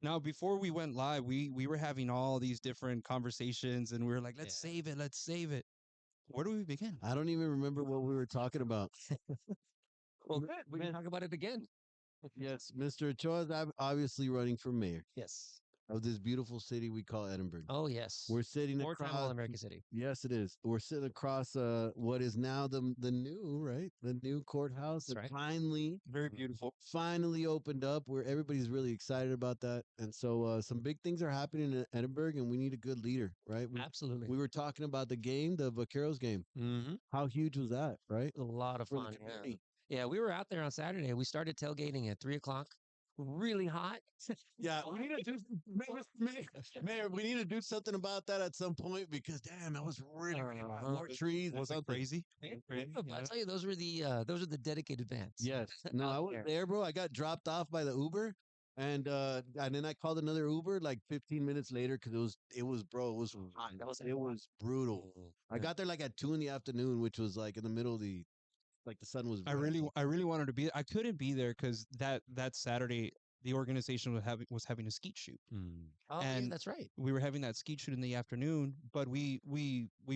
Now, before we went live, we were having all these different conversations, and we were like, let's save it, let's save it. Where do we begin? I don't even remember what we were talking about. Well, good. We can talk about it again. Yes, Mr. Ochoa is obviously running for mayor Yes. of this beautiful city we call Edinburg. Oh, yes. We're sitting Four-time across. All-American City. Yes, it is. We're sitting across what is now the new right, the new courthouse. That's that right. Very beautiful. finally opened up. Where everybody's really excited about that, and so some big things are happening in Edinburg, and we need a good leader, right? Absolutely. We were talking about the game, the Vaqueros game. Mm-hmm. How huge was that, right? A lot of For the fun. Yeah. community. Yeah, we were out there on Saturday. We started tailgating at 3 o'clock. Really hot. Yeah, we need to do Mayor, we need to do something about that at some point because damn, it was really hot. More trees. Was it something. crazy? I tell you, those were the dedicated fans. Yes. No, I was there, bro. I got dropped off by the Uber. And then I called another Uber like 15 minutes later because bro, it was hot. It was brutal. I got there like at 2 in the afternoon, which was like in the middle of the sun was. I really wanted to be. I couldn't be there because that Saturday the organization was having a skeet shoot. Oh, yeah, And that's right. we were having that skeet shoot in the afternoon, but we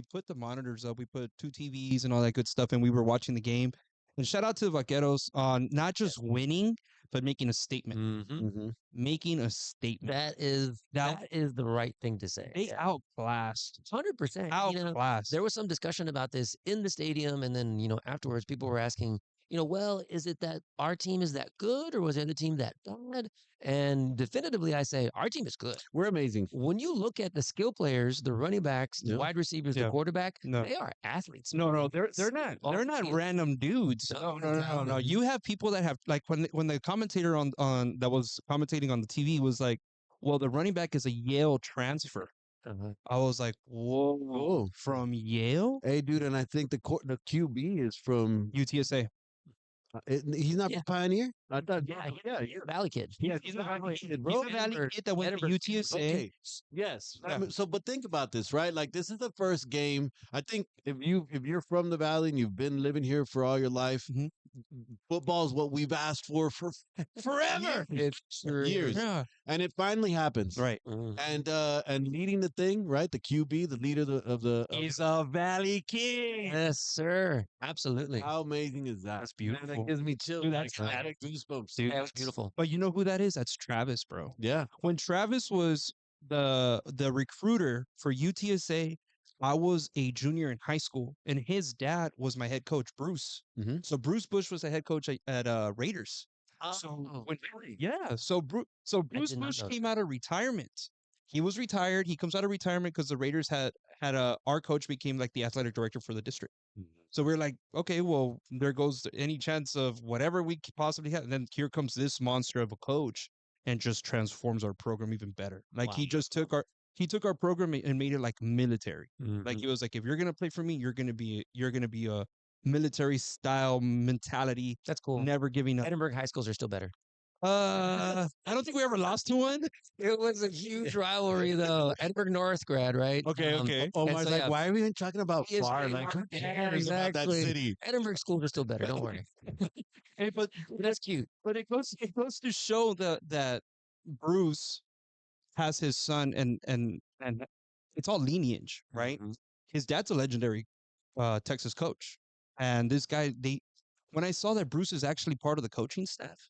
put the monitors up, we put two TVs and all that good stuff, and we were watching the game. And shout out to the Vaqueros on not just winning, but making a statement. Mm-hmm. Making a statement. That is the right thing to say. They outclassed. 100%. Outclassed. There was some discussion about this in the stadium, and then afterwards, people were asking, well, is it that our team is that good, or was the other team that bad? And definitively, I say our team is good. We're amazing. When you look at the skill players, the running backs, the Yeah. wide receivers, Yeah. the quarterback, No. they are athletes. No, they're not. On They're the not field. random dudes. No. You have people that have like when the commentator on that was commentating on the TV was like, "Well, the running back is a Yale transfer." Uh-huh. I was like, "Whoa, Whoa. from Yale, Hey, dude, and I think the QB is from. UTSA." He's not Yeah. from Pioneer. I thought. He's a Valley kid. Yeah, he's a Valley kid, bro. He's a Valley kid that went to Edinburg. UTSA. Okay. Yes. Yeah. So, but think about this, right? Like, this is the first game. I think if you're from the Valley and you've been living here for all your life, Mhm. football is what we've asked for forever. It's true. Years. Yeah, And it finally happens. right. Mhm. And leading the thing, right? The QB, the leader of the. He's a Valley kid. Yes, sir. Absolutely. How amazing is that? That's Man, beautiful. that gives me chills. Dude, that's like, static. goosebumps. Dude, Yeah, it was beautiful. But you know who that is? That's Travis, bro. Yeah. When Travis was the recruiter for UTSA, I was a junior in high school, and his dad was my head coach, Bruce. Mhm. So Bruce Bush was the head coach at Raiders. So Oh, when, really? yeah, so Bruce did not Bush know came out of retirement. He was retired. He comes out of retirement because the Raiders had our coach became like the athletic director for the district. So we're like, okay, well, there goes any chance of whatever we could possibly have. And then here comes this monster of a coach and just transforms our program even better. Like Wow. he took our program and made it like military. Like Mhm. he was like, if you're gonna play for me, you're gonna be a military style mentality, That's cool. never giving up. Edinburg high schools are still better. I don't think we ever lost to one. It was a huge rivalry, though. Edinburg North grad, right? Okay. Omar's so, like, yeah, why are we even talking about He is far? very Like, who yeah, cares about that exactly. city? Edinburg schools are still better. Don't worry. Hey, but That's cute. it goes to show that Bruce has his son and it's all lineage, right? Mhm. His dad's a legendary Texas coach, and this guy when I saw that Bruce is actually part of the coaching staff,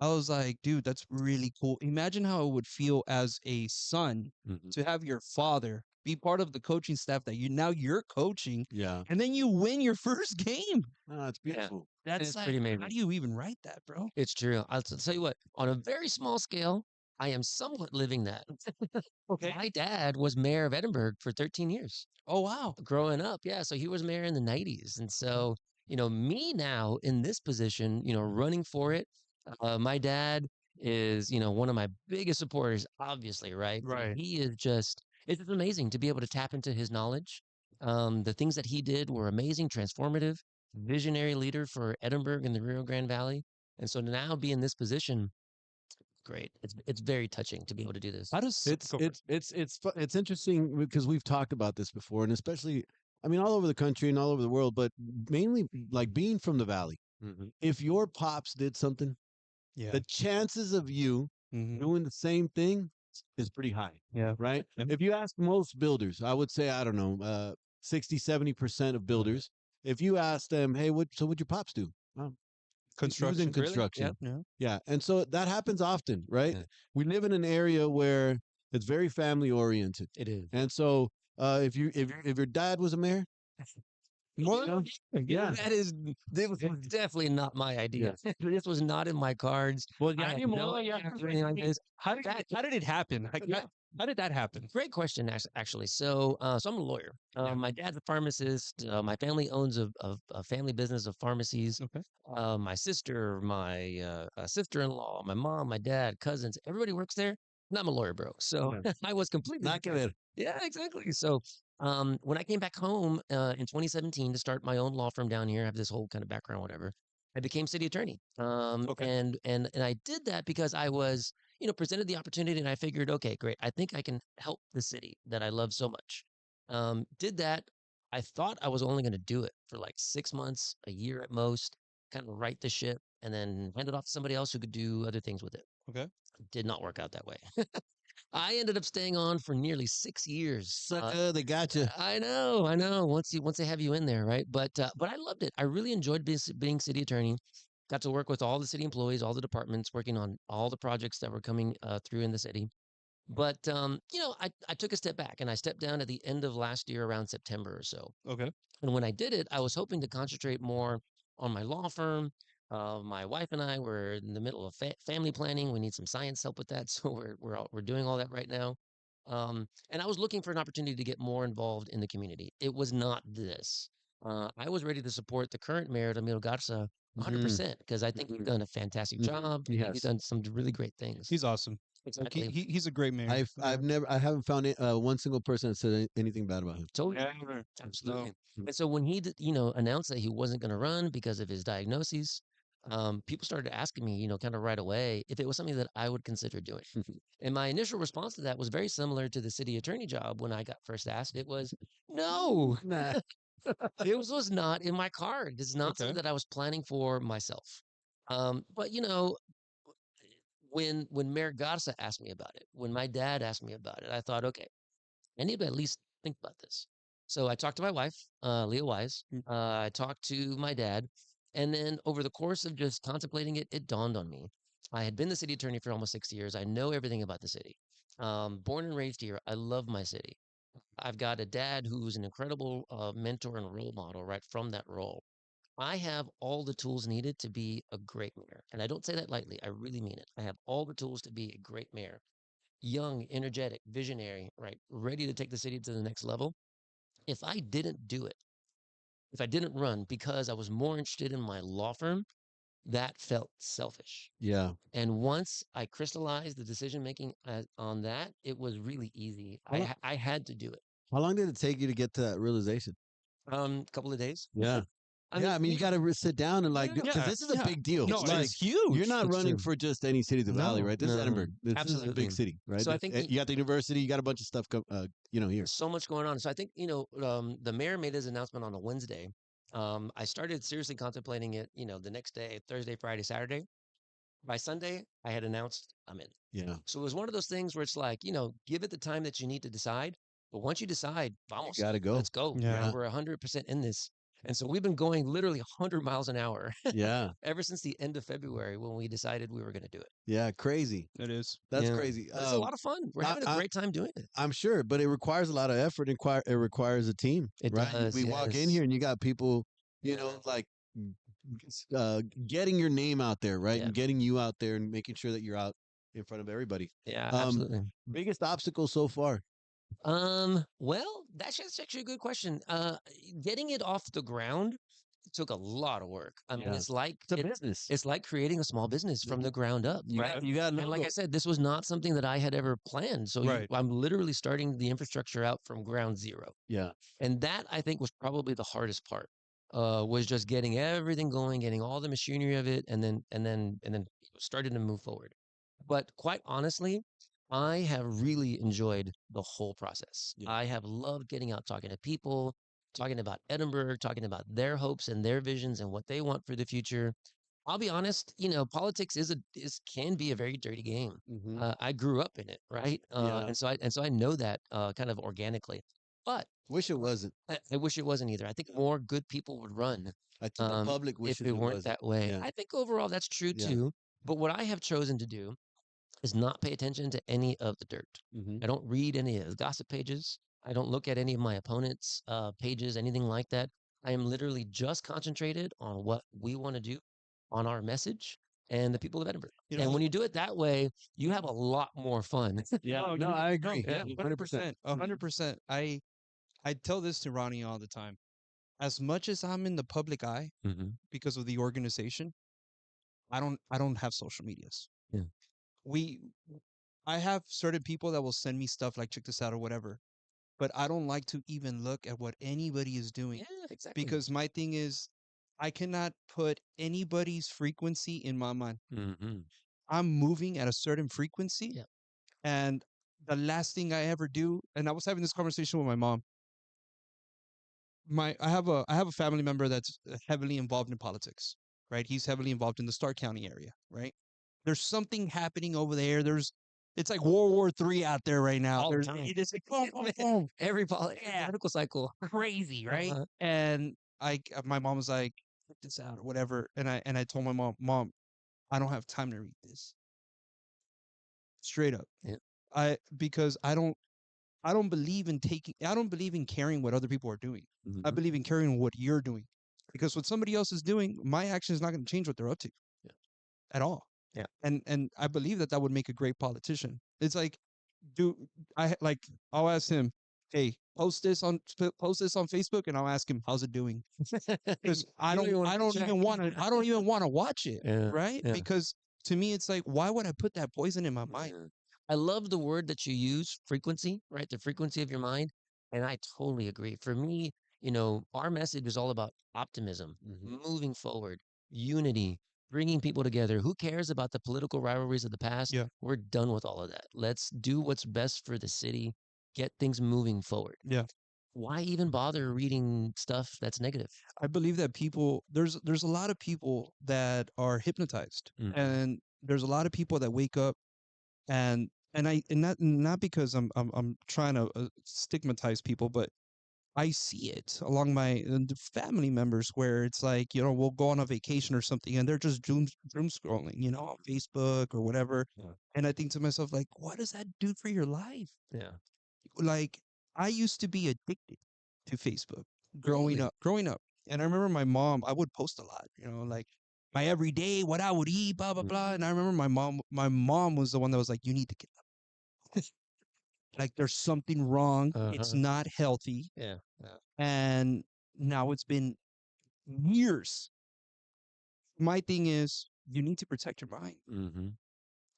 I was like, dude, that's really cool. Imagine how it would feel as a son Mhm. to have your father be part of the coaching staff that you're coaching, Yeah. and then you win your first game. No, it's Yeah. beautiful. That's It's like, pretty amazing. how do you even write that, bro? It's true. I'll tell you what, on a very small scale, I am somewhat living that. Okay. My dad was mayor of Edinburg for 13 years Oh wow. growing up. Yeah. So he was mayor in the 90s. And so, me now in this position, running for it, my dad is, one of my biggest supporters, obviously, right? Right. He is it's just amazing to be able to tap into his knowledge. The things that he did were amazing, transformative, visionary leader for Edinburg and the Rio Grande Valley. And so to now be in this position, great. It's very touching to be able to do this. How does It's interesting because we've talked about this before, and especially, I mean, all over the country and all over the world, but mainly like being from the Valley. Mhm. If your pops did something, yeah the chances of you Mhm. doing the same thing is pretty high, Yeah. right? Yep. If you ask most builders, I would say, I don't know, 60, 70% of builders, if you ask them, hey, what'd your pops do? Well, he was in Construction. Really? construction. Yep. Yeah. Yeah. And so that happens often, right? Yeah. We live in an area where it's very family oriented. It is. And so if your dad was a mayor, Well, know? Yeah. This was definitely not my idea. This was not in my cards. Well, I had no idea to do anything like this. how did it happen? Like, how did that happen? Great question, actually. So I'm a lawyer. My dad's a pharmacist. My family owns a family business of pharmacies. Okay. My sister, my sister-in-law, my mom, my dad, cousins, everybody works there. And I'm a lawyer, bro. So I was completely Not que ver. yeah, exactly. So when I came back home in 2017 to start my own law firm down here, I have this whole kind of background, whatever. I became city attorney. Okay. And I did that because I was, presented the opportunity, and I figured, okay, great. I think I can help the city that I love so much. Did that. I thought I was only going to do it for like 6 months, a year at most, kind of right the ship, and then hand it off to somebody else who could do other things with it. Okay. Did not work out that way. I ended up staying on for nearly 6 years. Sucker, they got you. I know. Once they have you in there, right? But I loved it. I really enjoyed being city attorney. Got to work with all the city employees, all the departments, working on all the projects that were coming through in the city. But I took a step back, and I stepped down at the end of last year around September or so. Okay. And when I did it, I was hoping to concentrate more on my law firm. My wife and I were in the middle of family planning. We need some science help with that, so we're doing all that right now. And I was looking for an opportunity to get more involved in the community. It was not this. I was ready to support the current mayor, Emilio Garza, 100%, because I think he's done a fantastic job. He's done some really great things. He's awesome. Like, Exactly. he's a great mayor. I haven't found one single person that said anything bad about him. Totally. Never. Absolutely. No. And so when he, announced that he wasn't going to run because of his diagnoses, people started asking me, kind of right away, if it was something that I would consider doing. And my initial response to that was very similar to the city attorney job when I got first asked. It was, no, Nah. it was not in my card. It's not something Okay. that I was planning for myself. But when Mayor Garza asked me about it, when my dad asked me about it, I thought, okay, I need to at least think about this. So I talked to my wife, Leah Wise. I talked to my dad. And then over the course of just contemplating it, it dawned on me. I had been the city attorney for almost 6 years. I know everything about the city. Born and raised here, I love my city. I've got a dad who's an incredible mentor and role model right from that role. I have all the tools needed to be a great mayor. And I don't say that lightly. I really mean it. I have all the tools to be a great mayor. Young, energetic, visionary, right? Ready to take the city to the next level. If I didn't do it, if I didn't run because I was more interested in my law firm, that felt selfish. Yeah. And once I crystallized the decision making on that, it was really easy. I had to do it. How long did it take you to get to that realization? A couple of days. Yeah. I mean, you got to sit down and because this is a big deal. No, Like, it's huge. you're not It's running true. for just any city of the valley, right? This is no, Edinburg. This is a absolutely. big city, right? So I think you got the university, you got a bunch of stuff, here. so much going on. So I think, the mayor made his announcement on a Wednesday. I started seriously contemplating it, the next day, Thursday, Friday, Saturday. By Sunday, I had announced I'm in. Yeah. So it was one of those things where it's like, give it the time that you need to decide. But once you decide, vamos, Got to go. let's go. Yeah. We're 100% in this. And so we've been going literally 100 miles an hour Yeah. ever since the end of February when we decided we were going to do it. Yeah. Crazy. It is. That's Yeah. crazy. But it's a lot of fun. We're having a great time doing it. I'm sure, but it requires a lot of effort. It requires a team. It right? does, We walk in yes. here and you got people, like getting your name out there, right? Yeah. And getting you out there and making sure that you're out in front of everybody. Yeah, absolutely. Biggest obstacle so far? Well, that's actually a good question. Getting it off the ground took a lot of work. I mean, Yeah. it's like It's a business. it's like creating a small business from the ground up, right? You got And like I said, this was not something that I had ever planned. So Right. I'm literally starting the infrastructure out from ground zero. Yeah. And that I think was probably the hardest part. Was just getting everything going, getting all the machinery of it, and then starting to move forward. But quite honestly, I have really enjoyed the whole process. Yeah. I have loved getting out, talking to people, talking about Edinburg, talking about their hopes and their visions and what they want for the future. I'll be honest, politics can be a very dirty game. Mm-hmm. I grew up in it, right? Yeah. And so I know that kind of organically. But Wish it wasn't. I wish it wasn't either. I think more good people would run I think the public if wishes it it weren't wasn't. that way. Yeah. I think overall that's true Yeah. too. But what I have chosen to do is not pay attention to any of the dirt. Mm-hmm. I don't read any of the gossip pages. I don't look at any of my opponents' pages, anything like that. I am literally just concentrated on what we want to do, on our message, and the people of Edinburgh. You And know, when you do it that way, you have a lot more fun. Yeah. no, No, I agree. yeah, Yeah. 100%, 100%. I tell this to Ronnie all the time. As much as I'm in the public eye Mm-hmm. because of the organization, I don't have social medias. Yeah. We I have certain people that will send me stuff like check this out or whatever, but I don't like to even look at what anybody is doing Yeah, exactly. because my thing is I cannot put anybody's frequency in my mind. Mm-hmm. I'm moving at a certain frequency, Yeah. and the last thing I ever do, and I was having this conversation with my mom. I have a family member that's heavily involved in politics, right? He's heavily involved in the Stark County area, right? There's something happening over there. It's like World War III out there right now. All the There's time. it is like boom, boom, boom. Every Yeah. political cycle. Crazy, right? Uh-huh. And my mom was like, check this out or whatever, and I told my mom, I don't have time to read this. Straight up, Yeah. because I don't believe in caring what other people are doing. I Mhm. believe in caring what you're doing. Because what somebody else is doing, my action is not going to change what they're up to. Yeah. At all. Yeah. And I believe that would make a great politician. It's like, do I'll ask him, hey, post this on Facebook, and I'll ask him, how's it doing? Because I don't even want to watch it, Yeah, right? yeah. Because to me, it's like, why would I put that poison in my mind? Yeah. I love the word that you use, frequency, right? The frequency of your mind. And I totally agree. For me, our message is all about optimism, moving forward, unity, bringing people together. Who cares about the political rivalries of the past? Yeah. We're done with all of that. Let's do what's best for the city, get things moving forward. Yeah. Why even bother reading stuff that's negative? I believe that there's a lot of people that are hypnotized, Mhm. and there's a lot of people that wake up and not because I'm trying to stigmatize people, but I see it along my family members where it's like, we'll go on a vacation or something and they're just doom scrolling, on Facebook or whatever. Yeah. And I think to myself, like, what does that do for your life? Yeah. Like, I used to be addicted to Facebook Really? growing up. And I remember my mom, I would post a lot, like my everyday, what I would eat, blah, blah, blah. And I remember my mom was the one that was like, you need to get up. Like, there's something wrong. It's Uh-huh. not healthy. Yeah. Yeah. And now it's been years. My thing is, you need to protect your mind. Mm-hmm.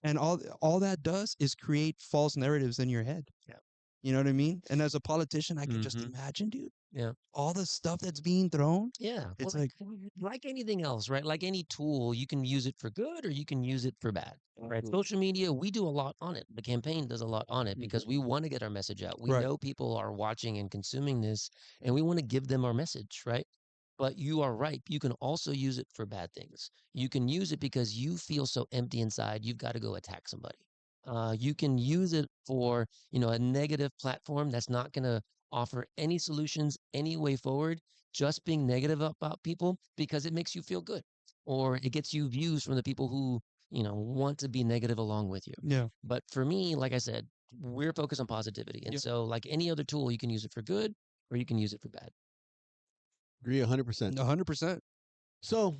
And all that does is create false narratives in your head. Yeah. You know what I mean? And as a politician, I can just Mhm. imagine, dude, Yeah. all the stuff that's being thrown. Yeah. It's Well, like, like anything else, right? Like any tool, you can use it for good or you can use it for bad, right? Absolutely. Social media, we do a lot on it. The campaign does a lot on it because we want to get our message out. We Right. know people are watching and consuming this, and we want to give them our message, right? But you are right. You can also use it for bad things. You can use it because you feel so empty inside, you've got to go attack somebody. You can use it for, a negative platform that's not going to offer any solutions, any way forward, just being negative about people because it makes you feel good or it gets you views from the people who, want to be negative along with you. yeah, But for me, like I said, we're focused on positivity. And Yeah. so, like any other tool, you can use it for good or you can use it for bad. Agree 100%. 100%. So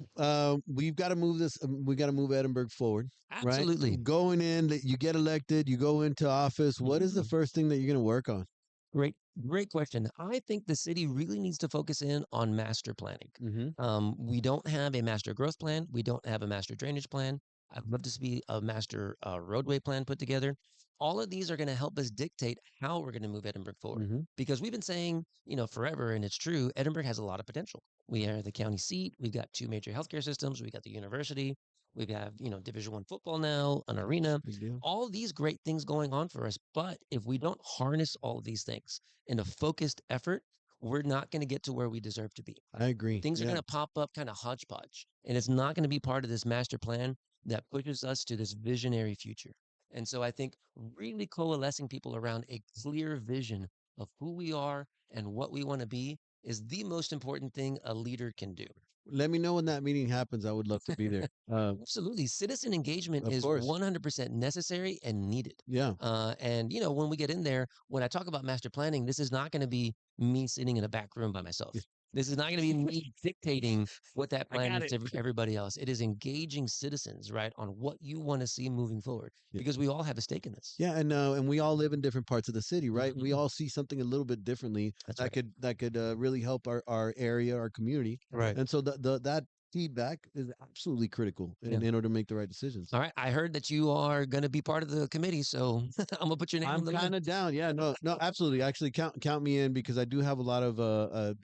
we've got to move this. We got to move Edinburgh forward. Absolutely. Right? Going in, you get elected, you go into office. What is the first thing that you're going to work on? Great question. I think the city really needs to focus in on master planning. Mm-hmm. We don't have a master growth plan. We don't have a master drainage plan. I'd love to see a master roadway plan put together. All of these are going to help us dictate how we're going to move Edinburgh forward. Mm-hmm. Because we've been saying, forever, and it's true, Edinburgh has a lot of potential. We are the county seat. We've got 2 major healthcare systems. We've got the university. We have, Division I football now, an arena, Big deal. all of these great things going on for us. But if we don't harness all of these things in a focused effort, we're not going to get to where we deserve to be. I agree. Things are Yeah. going to pop up kind of hodgepodge, and it's not going to be part of this master plan that pushes us to this visionary future. And so I think really coalescing people around a clear vision of who we are and what we want to be is the most important thing a leader can do. Let me know when that meeting happens. I would love to be there. Absolutely. Citizen engagement Of is course. 100% necessary and needed. Yeah. And, when we get in there, when I talk about master planning, this is not going to be me sitting in a back room by myself. This is not going to be me dictating what that plan is to everybody else. It is engaging citizens, right, on what you want to see moving forward, Yeah. because we all have a stake in this. Yeah, and we all live in different parts of the city, right? We Mhm. all see something a little bit differently That's that right. could really help our area, our community. Right. And so that feedback is absolutely critical in order to make the right decisions. All right. I heard that you are going to be part of the committee, so I'm going to put your name on I'm the kind list. of down. Yeah, no, absolutely. Actually, count me in because I do have a lot of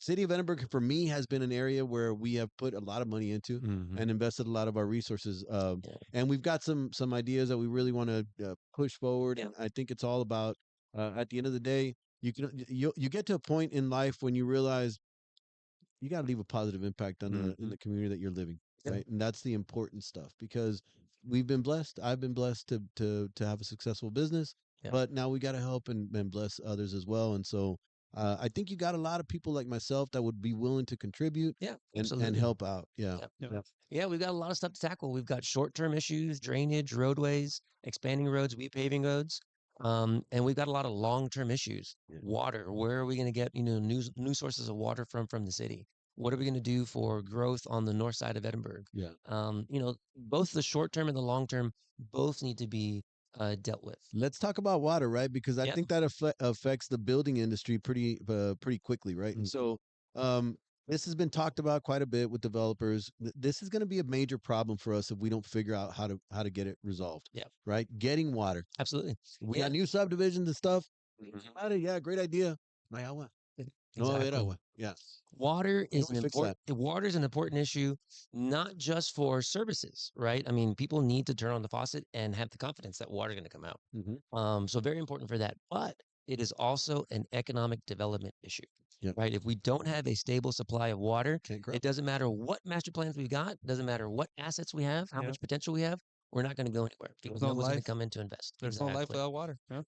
City of Edinburg for me has been an area where we have put a lot of money into Mhm. and invested a lot of our resources. Yeah. And we've got some ideas that we really want to push forward. Yeah. And I think it's all about at the end of the day, you get to a point in life when you realize you got to leave a positive impact on in the community that you're living, Yeah. right? And that's the important stuff because we've been blessed. I've been blessed to have a successful business, Yeah. but now we got to help and bless others as well. And so I think you got a lot of people like myself that would be willing to contribute Yeah, and absolutely. help out. Yeah. Yep. Yeah, we've got a lot of stuff to tackle. We've got short-term issues, drainage, roadways, expanding roads, repaving roads. And we've got a lot of long-term issues. Yeah. Water, where are we going to get, new sources of water from the city? What are we going to do for growth on the north side of Edinburg? Yeah. Both the short term and the long term both need to be dealt with. Let's talk about water, right? Because I Yeah. think that affects the building industry pretty quickly, right? And so this has been talked about quite a bit with developers. This is going to be a major problem for us if we don't figure out how to get it resolved. Yeah. Right? Getting water. Absolutely. We Yeah. got new subdivisions and stuff. Mhm. Yeah, great idea. My agua. No, Exactly. agua. Yeah. Water How do is we an fix important water is an important issue, not just for services, right? I mean, people need to turn on the faucet and have the confidence that water's going to come out. So very important for that. But it is also an economic development issue, Yep. right? If we don't have a stable supply of water, Can't grow. it doesn't matter what master plans we've got, doesn't matter what assets we have, how Yeah. much potential we have, we're not going to go anywhere because no no one's going to life. come in to invest. There's no life Exactly. without water. Yeah.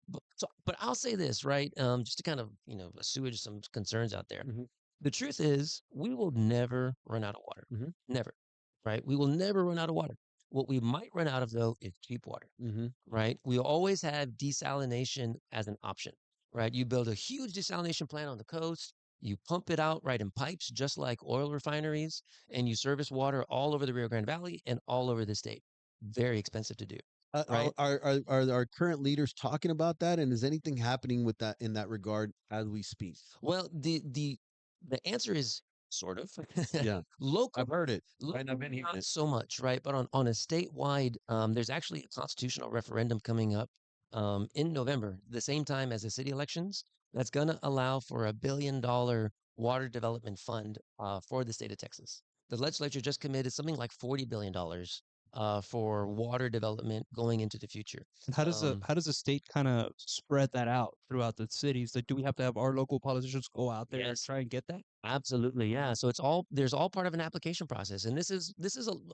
But I'll say this, right? Just to kind of, assuage some concerns out there. Mhm. The truth is, we will never run out of water. Mhm. Never, right? We will never run out of water. What we might run out of, though, is cheap water, right? We always have desalination as an option, right? You build a huge desalination plant on the coast, you pump it out right in pipes, just like oil refineries, and you service water all over the Rio Grande Valley and all over the state. Very expensive to do. Right. Are our current leaders talking about that? And is anything happening with that in that regard as we speak? Well, the answer is sort of. Yeah. Local, I've heard it. local, Right. I've been hearing not it. so much, right? But on a statewide, there's actually a constitutional referendum coming up in November, the same time as the city elections. That's going to allow for $1 billion water development fund for the state of Texas. The legislature just committed something like $40 billion for water development going into the future. And how does the state kind of spread that out throughout the cities? Like, do we have to have our local politicians go out there and Yes. try and get that? Absolutely, yeah. So there's all part of an application process, and this is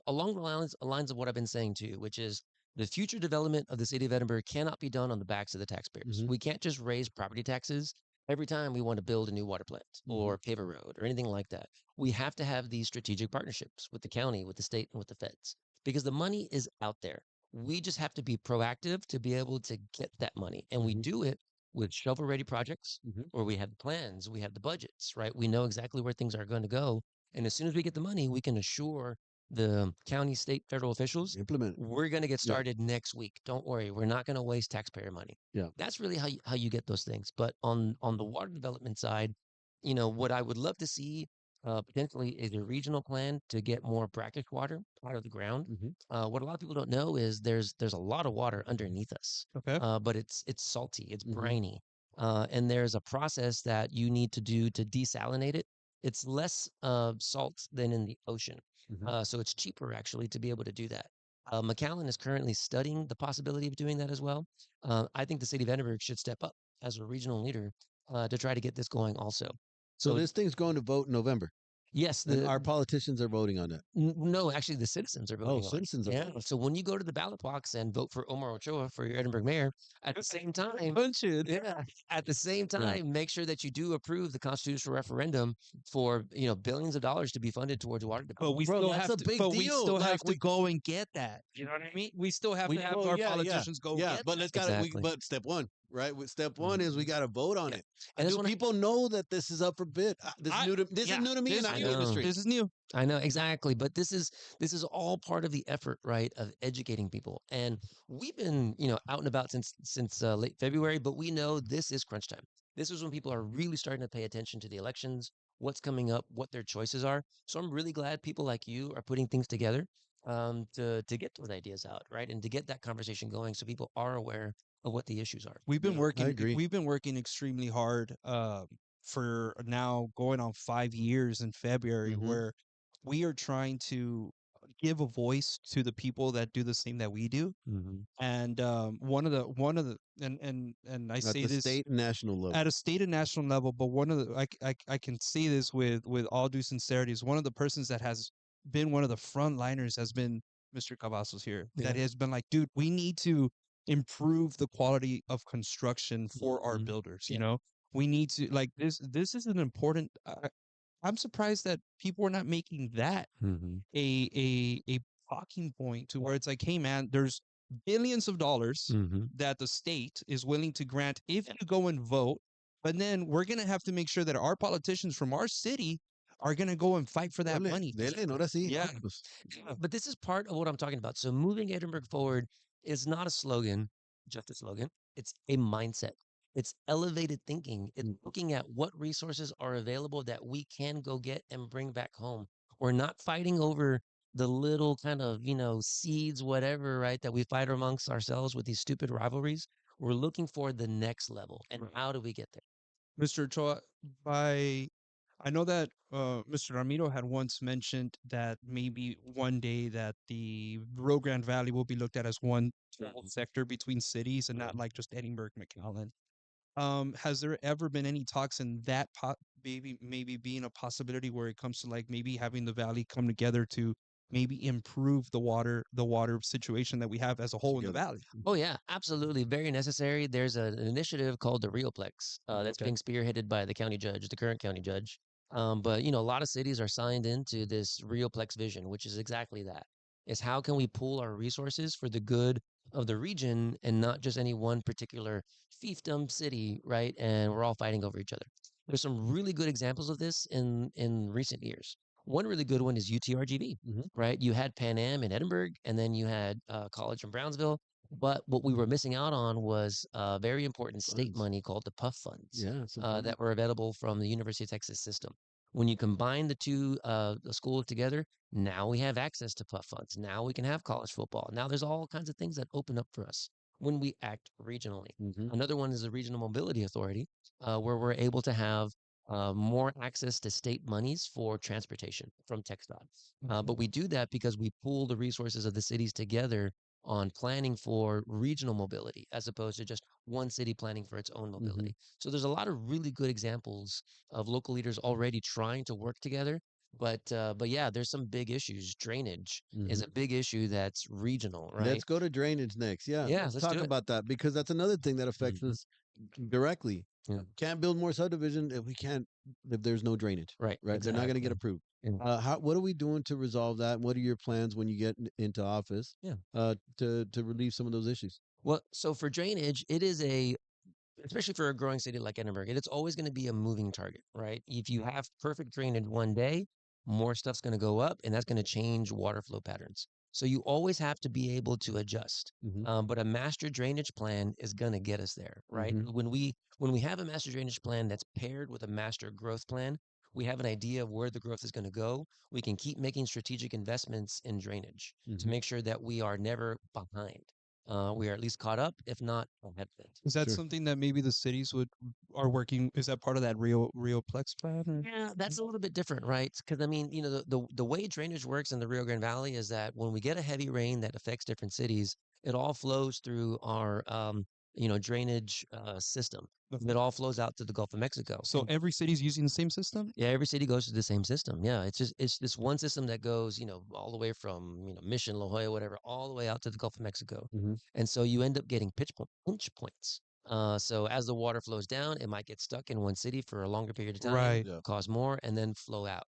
along the lines of what I've been saying too, which is the future development of the city of Edinburg cannot be done on the backs of the taxpayers. We can't just raise property taxes every time we want to build a new water plant or pave a road or anything like that. We have to have these strategic partnerships with the county, with the state, and with the feds because the money is out there. We just have to be proactive to be able to get that money, and we do it with shovel-ready projects where we have the plans, we have the budgets, right? We know exactly where things are going to go. And as soon as we get the money, we can assure the county, state, federal officials, Implement. we're going to get started next week. Don't worry. We're not going to waste taxpayer money. Yeah. That's really how you get those things. But on the water development side, what I would love to see potentially is a regional plan to get more brackish water out of the ground. What a lot of people don't know is there's a lot of water underneath us. Okay. But it's salty, it's briny, and there's a process that you need to do to desalinate it. It's less salt than in the ocean, so it's cheaper actually to be able to do that. McAllen is currently studying the possibility of doing that as well. I think the city of Edinburg should step up as a regional leader to try to get this going also. So So this thing's going to vote in November, yes, and our politicians are voting on that. no, actually, the citizens are Oh, voting on it. citizens are Yeah. voting. So when you go to the ballot box and vote for Omar Ochoa for your Edinburg mayor, at the same time, yeah, at the same Yeah. time, make sure that you do approve the constitutional referendum for billions of dollars to be funded towards water But development. we Bro, still that's have a to. big But we deal. still have Like, to go and get that. You know what I mean? We still have to have our politicians go yeah, get but that. let's gotta Exactly. but step one, right? Step one is we gotta vote on Yeah. it. And this Do one, people know that this is up for bid? This is I new to this yeah. is new to me, This and is I'm I new in the new. know. street. This is new. I know exactly, but this is all part of the effort, right, of educating people. And we've been, out and about since late February, but we know this is crunch time. This is when people are really starting to pay attention to the elections, what's coming up, what their choices are. So I'm really glad people like you are putting things together to get those ideas out, right, and to get that conversation going, so people are aware of what the issues are. We've been Yeah, I working. agree. We've been working extremely hard for now going on 5 years in February, Mhm. where we are trying to give a voice to the people that do the same that we do. Mhm. And one of the and I At say the this state and national level. at a state and national level, but one of the I can say this with all due sincerity, is one of the persons that has been one of the front liners has been Mr. Cavazos here. Yeah. That has been like, dude, we need to improve the quality of construction for our Mhm. builders. Yeah. You know, we need to like this. This is an important. I'm surprised that people are not making that Mhm. a talking point to where it's like, hey man, there's billions of dollars Mhm. that the state is willing to grant if you go and vote, but then we're gonna have to make sure that our politicians from our city are gonna go and fight for that Dele, money. dele, ahora sí. Yeah. Vámonos. But this is part of what I'm talking about. So moving Edinburgh forward is not a slogan, just a slogan. It's a mindset. It's elevated thinking. It's looking at what resources are available that we can go get and bring back home. We're not fighting over the little kind of, seeds, whatever, right, that we fight amongst ourselves with these stupid rivalries. We're looking for the next level. And how do we get there? Mr. Ochoa, by I know that Mr. Ramiro had once mentioned that maybe one day that the Rio Grande Valley will be looked at as one total sector between cities and not like just Edinburgh, McAllen. Has there ever been any talks in that maybe being a possibility where it comes to like maybe having the valley come together to maybe improve the water situation that we have as a whole in the Together. valley? Oh yeah, absolutely. Very necessary. There's an initiative called the Rioplex that's Okay. being spearheaded by the county judge, the current county judge. But a lot of cities are signed into this Rioplex vision, which is exactly that. Is how can we pool our resources for the good of the region and not just any one particular fiefdom city, right? And we're all fighting over each other. There's some really good examples of this in recent years. One really good one is UTRGV, Mhm. right? You had Pan Am in Edinburgh, and then you had college in Brownsville. But what we were missing out on was very important state Funds. money called the PUF funds Yeah. that were available from the University of Texas system. When you combine the two schools together, now we have access to PUF funds. Now we can have college football. Now there's all kinds of things that open up for us when we act regionally. Mhm. Another one is the Regional Mobility Authority, where we're able to have more access to state monies for transportation from TxDOT. But we do that because we pool the resources of the cities together on planning for regional mobility as opposed to just one city planning for its own mobility. So there's a lot of really good examples of local leaders already trying to work together. But yeah, there's some big issues. Drainage is a big issue that's regional, right? Let's go to drainage next. Yeah. Yeah, Let's let's talk do it. about that because that's another thing that affects Mhm. us directly. Yeah. Can't build more subdivision if we can't if there's no drainage. Right. Right. They're not going to get Exactly. approved. Yeah. What are we doing to resolve that? What are your plans when you get into office? Yeah. To relieve some of those issues. Well, so for drainage, it is especially for a growing city like Edinburgh, it's always going to be a moving target, right? If you have perfect drainage one day, more stuff's going to go up and that's going to change water flow patterns. So you always have to be able to adjust. But a master drainage plan is going to get us there, right? When we have a master drainage plan that's paired with a master growth plan, we have an idea of where the growth is going to go. We can keep making strategic investments in drainage to make sure that we are never behind. We are at least caught up, if not ahead of it. Is that Sure. something that maybe the cities are working? Is that part of that Rio Plex plan? Or? Yeah, that's a little bit different, right? Because I mean, the way drainage works in the Rio Grande Valley is that when we get a heavy rain that affects different cities, it all flows through our drainage system that all flows out to the Gulf of Mexico. So And every city's using the same system? yeah, every city goes through the same system. Yeah, it's this one system that goes, all the way from Mission, La Jolla, whatever, all the way out to the Gulf of Mexico. Mm-hmm. And so you end up getting pinch points. So as the water flows down, it might get stuck in one city for a longer period of time, Right. Yeah. cause more, and then flow out.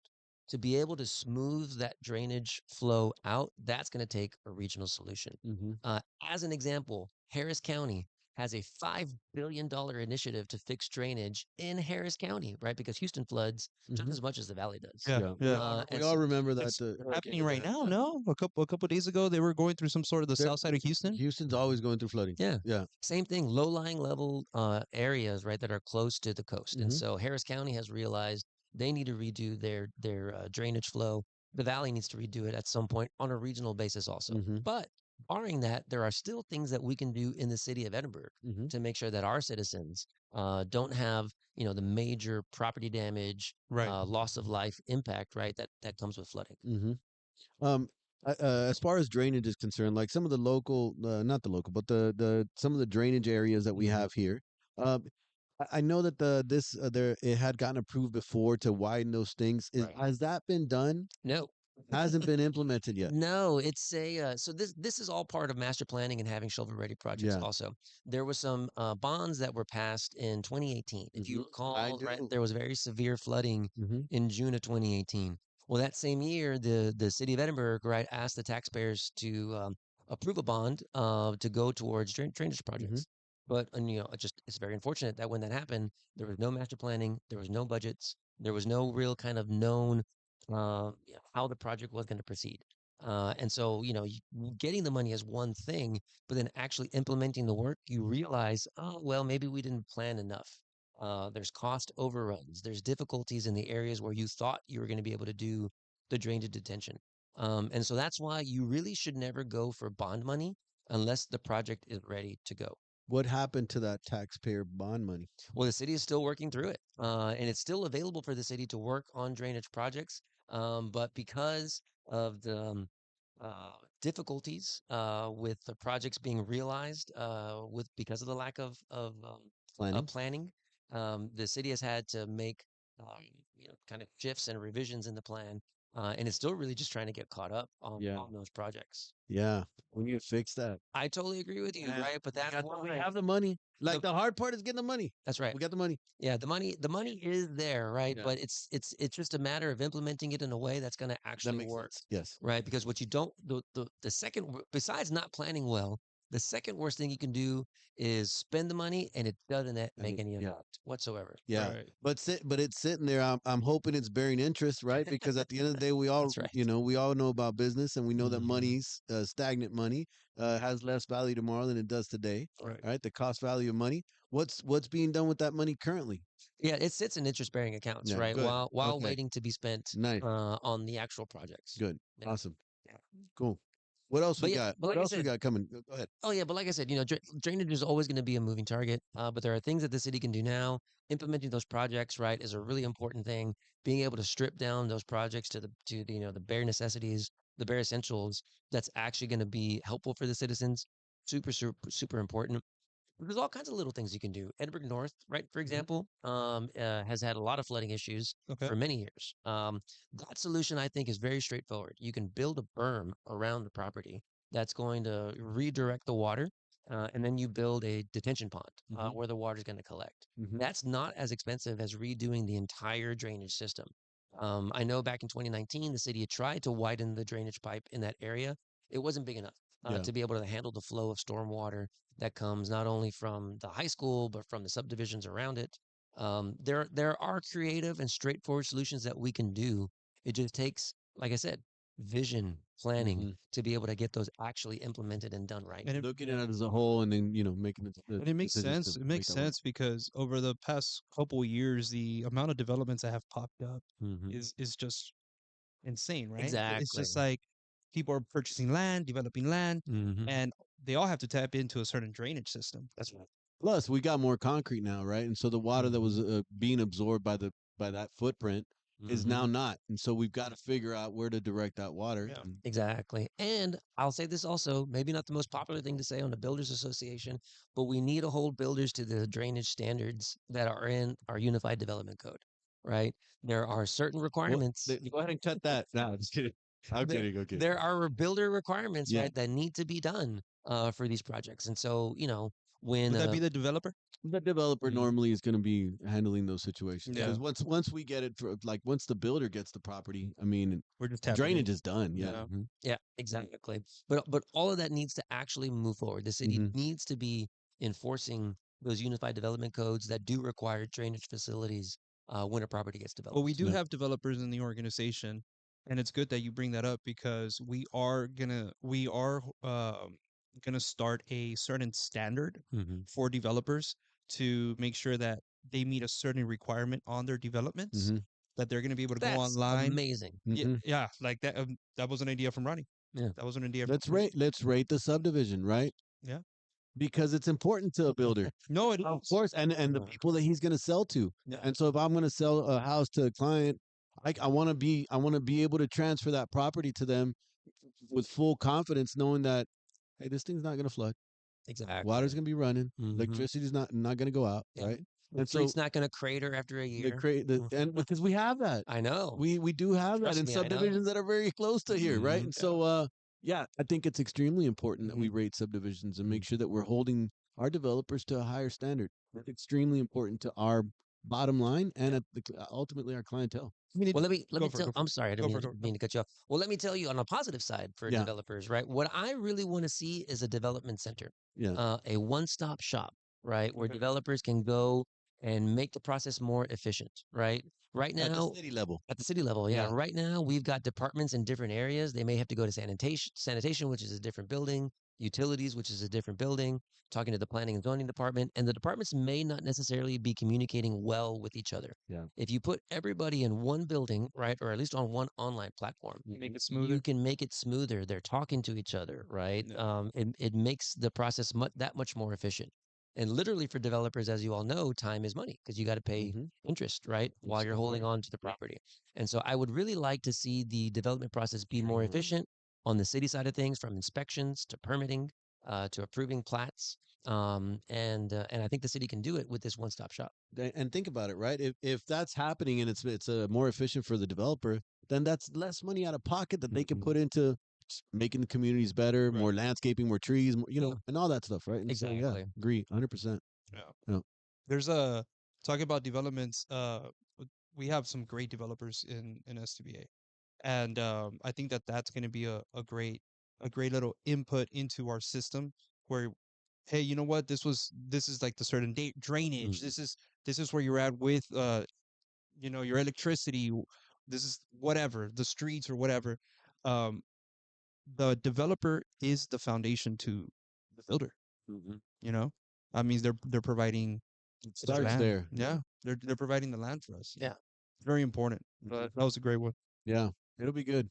To be able to smooth that drainage flow out, that's going to take a regional solution. Mm-hmm. As an example, Harris County has a $5 billion initiative to fix drainage in Harris County, right? Because Houston floods just Mhm. as much as the Valley does. Yeah. We Yeah. all, and we all so remember that. It's happening right now. No, a couple days ago, they were going through some sort of the They're- south side of Houston. Houston's always going through flooding. Yeah. Yeah. Same thing, low-lying level areas, right, that are close to the coast. And Mhm. so Harris County has realized they need to redo their drainage flow. The Valley needs to redo it at some point on a regional basis also. Mhm. But barring that, there are still things that we can do in the city of Edinburg Mhm. to make sure that our citizens don't have, the major property damage, Right. loss of life impact, right, that comes with flooding. Mhm. Um, as far as drainage is concerned, like some of the local, not the local, but the some of the drainage areas that we Mhm. have here, um, I know that there it had gotten approved before to widen those things. Right. Has that been done? No. Hasn't been implemented yet. No, it's so this is all part of master planning and having shovel-ready projects Yeah. also. There were some bonds that were passed in 2018. If you Mhm. I recall, right, do. there was very severe flooding Mhm. in June of 2018. Well, that same year, the city of Edinburg, right, asked the taxpayers to approve a bond to go towards drainage projects. But it's very unfortunate that when that happened, there was no master planning, there was no budgets, there was no real kind of known how the project was going to proceed. And so, getting the money is one thing, but then actually implementing the work, you realize, oh, well, maybe we didn't plan enough. There's cost overruns. There's difficulties in the areas where you thought you were going to be able to do the drainage detention. And so that's why you really should never go for bond money unless the project is ready to go. What happened to that taxpayer bond money? Well, the city is still working through it, and it's still available for the city to work on drainage projects. But because of the difficulties with the projects being realized, because of the lack of Planning. planning, the city has had to make kind of shifts and revisions in the plan, and it's still really just trying to get caught up Yeah. on those projects. Yeah. We need to fix that. I totally agree with you, Yeah. right? But that's We why have the money. Like the hard part is getting the money. that's right. We got the money. Yeah, the money is there, right? Yeah. But it's just a matter of implementing it in a way that's going to That actually makes work, sense. Yes. right? Because what you don't the second besides not planning well, the second worst thing you can do is spend the money and it doesn't make any impact whatsoever. Yeah. Right. But it's sitting there. I'm hoping it's bearing interest, right? Because at the end of the day, we all That's right. we all know about business, and we know that Mhm. money's stagnant money has less value tomorrow than it does today. Right. Right? The cost value of money. What's being done with that money currently? Yeah, it sits in interest-bearing accounts, Yeah, right? good. While Okay. waiting to be spent Nice. on the actual projects. Good. Yeah. Awesome. Yeah. Cool. What else But we yeah, got? but What like I else we said, got coming? Go ahead. oh yeah, but like I said, drainage is always going to be a moving target. But there are things that the city can do now. Implementing those projects, right, is a really important thing. Being able to strip down those projects to the the bare necessities, the bare essentials. That's actually going to be helpful for the citizens. Super, super, super important. There's all kinds of little things you can do. Edinburg North, right, for example, has had a lot of flooding issues Okay. for many years. That solution, I think, is very straightforward. You can build a berm around the property that's going to redirect the water, and then you build a detention pond Mhm. where the water is going to collect. Mhm. That's not as expensive as redoing the entire drainage system. I know back in 2019, the city had tried to widen the drainage pipe in that area. It wasn't big enough Yeah. to be able to handle the flow of stormwater that comes not only from the high school but from the subdivisions around it. There are creative and straightforward solutions that we can do. It just takes, like I said, vision, planning Mhm. to be able to get those actually implemented and done right. And it, Looking at it as a whole, and then making the and it makes decisions sense. to It make makes that work. sense because over the past couple years, the amount of developments that have popped up Mhm. is just insane, right? It's just Exactly. like people are purchasing land, developing land, Mhm. and they all have to tap into a certain drainage system. That's right. Plus, we got more concrete now, right? And so the water that was being absorbed by that footprint is now not. And so we've got to figure out where to direct that water. Yeah. Exactly. And I'll say this also, maybe not the most popular thing to say on the Builders Association, but we need to hold builders to the drainage standards that are in our Unified Development Code, right? There are certain requirements. Go ahead and cut that. No, I'm just kidding. I'm kidding. Okay. There are builder requirements, Yeah. right, that need to be done for these projects. And so, when Would that be the developer? The developer Mhm. normally is going to be handling those situations. Yeah. Because once we get it, like once the builder gets the property, I mean, We're just tapping drainage in. is done. Yeah. Yeah. Mhm. Yeah, exactly. But all of that needs to actually move forward. The city Mhm. needs to be enforcing those unified development codes that do require drainage facilities when a property gets Well, we developed. do Yeah. have developers in the organization, and it's good that you bring that up because we are gonna start a certain standard Mm-hmm. for developers to make sure that they meet a certain requirement on their developments, Mhm. that they're gonna be able to go That's online. amazing. Yeah, Mhm. yeah, like that. That was an idea from Ronnie. Yeah. That was an idea. Let's from Ronnie. rate the subdivision, right? Yeah. Because it's important to a builder. No, it Of is. course, and the people that he's going to sell to. Yeah. And so if I'm going to sell a house to a client, I want to be able to transfer that property to them with full confidence, knowing that hey, this thing's not going to flood. Exactly. Water's going to be running. Mhm. Electricity's not going to go out, Yeah. right? The And so street's not going to crater after a they year. create the and because we have that. I know. We do have that Trust in me, I know. subdivisions that are very close to here, right? Mhm. And so yeah, I think it's extremely important that we Mhm. rate subdivisions and make sure that we're holding our developers to a higher standard. It's extremely important to our bottom line and ultimately our clientele. We need Well, to let go me for it, tell. go for I'm it. sorry, I Go didn't for it, go for it. mean to cut you off. Well, let me tell you on a positive side for Yeah. developers, right? What I really want to see is a development center, Yeah. a one-stop shop, right, where Okay. developers can go and make the process more efficient, right? Right At the now, city level. at the city level, yeah. Yeah. Right now, we've got departments in different areas. They may have to go to sanitation, which is a different building, utilities, which is a different building, talking to the planning and zoning department, and the departments may not necessarily be communicating well with each other. Yeah. If you put everybody in one building, right, or at least on one online platform, Make it smoother. you can make it smoother. They're talking to each other, right? Yeah. It makes the process that much more efficient. And literally for developers, as you all know, time is money because you got to pay Mhm. interest, right, while you're holding Absolutely. on to the property. And so I would really like to see the development process be more efficient on the city side of things, from inspections to permitting to approving plats. And I think the city can do it with this one-stop shop. And think about it, right? If that's happening and it's more efficient for the developer, then that's less money out of pocket that they can put into making the communities better, more landscaping, more trees, more, Yeah. and all that stuff, right? And so, yeah, Exactly. agree, 100%. Yeah. Yeah. There's a talking about developments. We have some great developers in STBA, and I think that that's going to be a great little input into our system where, hey, you know what? This is like the certain date drainage. This is where you're at with your electricity. This is whatever the streets or whatever. Um, the developer is the foundation to the builder. You know, I mean they're providing It the starts land. there. Yeah, they're providing the land for us. Yeah. Very important. But that was a great one. Yeah, it'll be good.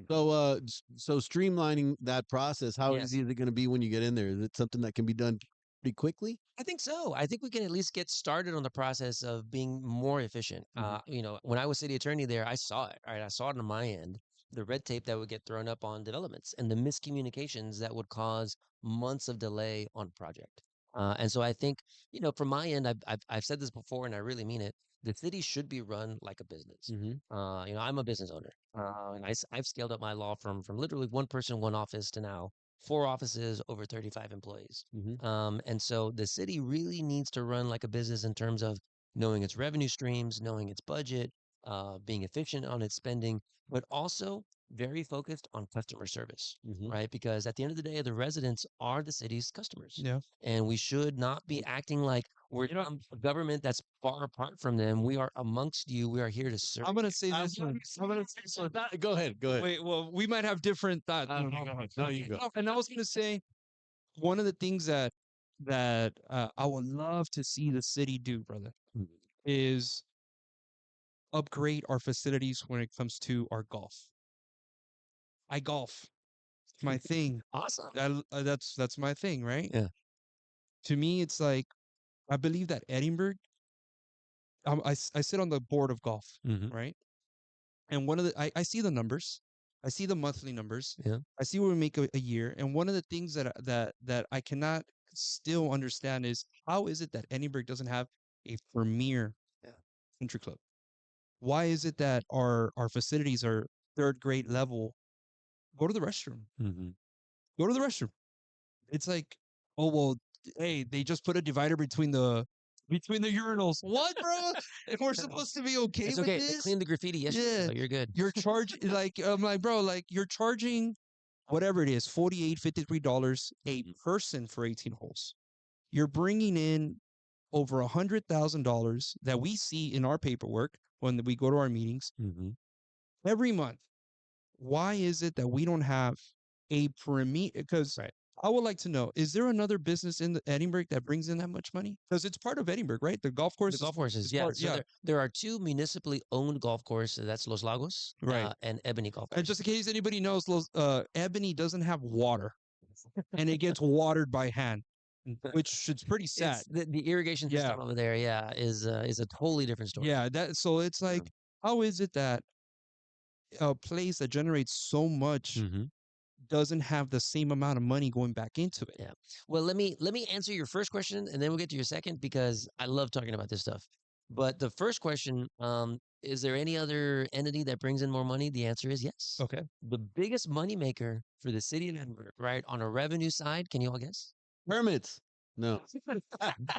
So, so streamlining that process, how Yes. easy is it going to be when you get in there? Is it something that can be done pretty quickly? I think so. I think we can at least get started on the process of being more efficient. When I was city attorney there, I saw it, right? I saw it on my end, the red tape that would get thrown up on developments and the miscommunications that would cause months of delay on a project. And so I think, from my end, I've said this before and I really mean it. The city should be run like a business. I'm a business owner, and I've scaled up my law from literally one person, one office to now 4 offices, over 35 employees. And so the city really needs to run like a business in terms of knowing its revenue streams, knowing its budget, being efficient on its spending, but also very focused on customer service, right? Because at the end of the day, the residents are the city's customers. Yeah. And we should not be acting like we're a government that's far apart from them. We are amongst you. We are here to serve. I'm gonna say this one. I'm gonna say this one. Go ahead. Go ahead. Wait, well, we might have different thoughts. No, you go. And I was gonna say one of the things that I would love to see the city do, brother, is upgrade our facilities when it comes to our golf. I golf. It's my thing. Awesome. That's my thing, right? Yeah. To me, it's like I believe that Edinburg. I sit on the board of golf, Mhm. right? And one of I see the numbers. I see the monthly numbers. Yeah. I see what we make a year. And one of the things that I cannot still understand is how is it that Edinburgh doesn't have a premier Yeah. country club? Why is it that our facilities are third grade level? Go to the restroom. Mm-hmm. Go to the restroom. It's like, oh well, hey, they just put a divider between the urinals. What, bro? If we're supposed to be okay It's with okay. They this, cleaned the graffiti yesterday, yeah, so you're good. you're charging like I'm like, bro, like you're charging whatever it is, $48, $53 a person for 18 holes. You're bringing in over $100,000 that we see in our paperwork when we go to our meetings Mm-hmm. every month. Why is it that we don't have a premier? Because Right. I would like to know: is there another business in Edinburgh that brings in that much money? Because it's part of Edinburgh, right? The golf course The golf courses, is yeah. part, So yeah, there are two municipally owned golf courses. That's Los Lagos right. and Ebony Golf And Course. just in case anybody knows, Ebony doesn't have water, and it gets watered by hand, which is pretty sad. It's the irrigation Yeah, system over there, yeah, is a totally different story. yeah. That so it's like, how is it that a place that generates so much Mm-hmm. doesn't have the same amount of money going back into it? Yeah. Well, let me answer your first question, and then we'll get to your second because I love talking about this stuff. But the first question, is there any other entity that brings in more money? The answer is yes. Okay. The biggest moneymaker for the city of Edinburgh, right, on a revenue side, can you all guess? Permits. No.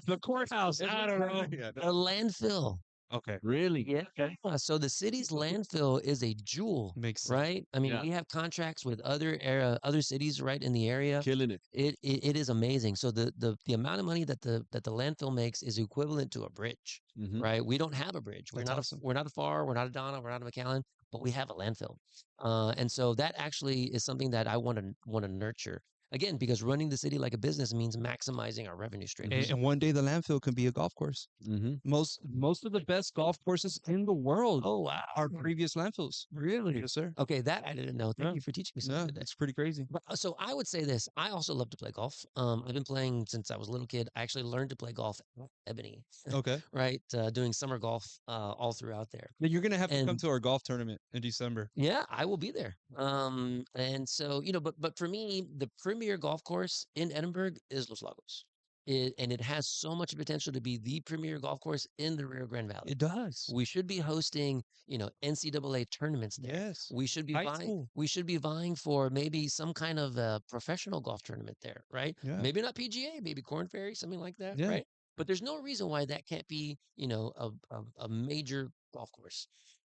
The courthouse. I don't know. Yeah, A landfill. Okay. really? Yeah. So the city's landfill is a jewel, Makes sense. right? I mean, Yeah. we have contracts with other cities right in the area. Killing it. It is amazing. So the amount of money that the landfill makes is equivalent to a bridge, Mhm. right? We don't have a bridge. That's awesome. We're not a FAR, we're not a Donna, we're not a McAllen, but we have a landfill. And so that actually is something that I want to nurture. Again, because running the city like a business means maximizing our revenue streams. And one day the landfill can be a golf course. Mm-hmm. Most of the best golf courses in the world Oh wow. are previous landfills. Really? Yes, sir. Okay, that I didn't know. Thank Yeah. you for teaching me something Yeah, today. it's pretty crazy. But, so I would say this. I also love to play golf. I've been playing since I was a little kid. I actually learned to play golf at Ebony, Okay. right? Doing summer golf all throughout there. Then you're gonna have to come And to our golf tournament in December. yeah, I will be there. And so but for me, the premier golf course in Edinburgh is Los Lagos. And it has so much potential to be the premier golf course in the Rio Grande Valley. It does. We should be hosting, NCAA tournaments there. Yes. We should be High vying. school. We should be vying for maybe some kind of professional golf tournament there, right? Yeah. Maybe not PGA, maybe Corn Ferry, something like that, Yeah. right? But there's no reason why that can't be, a major golf course.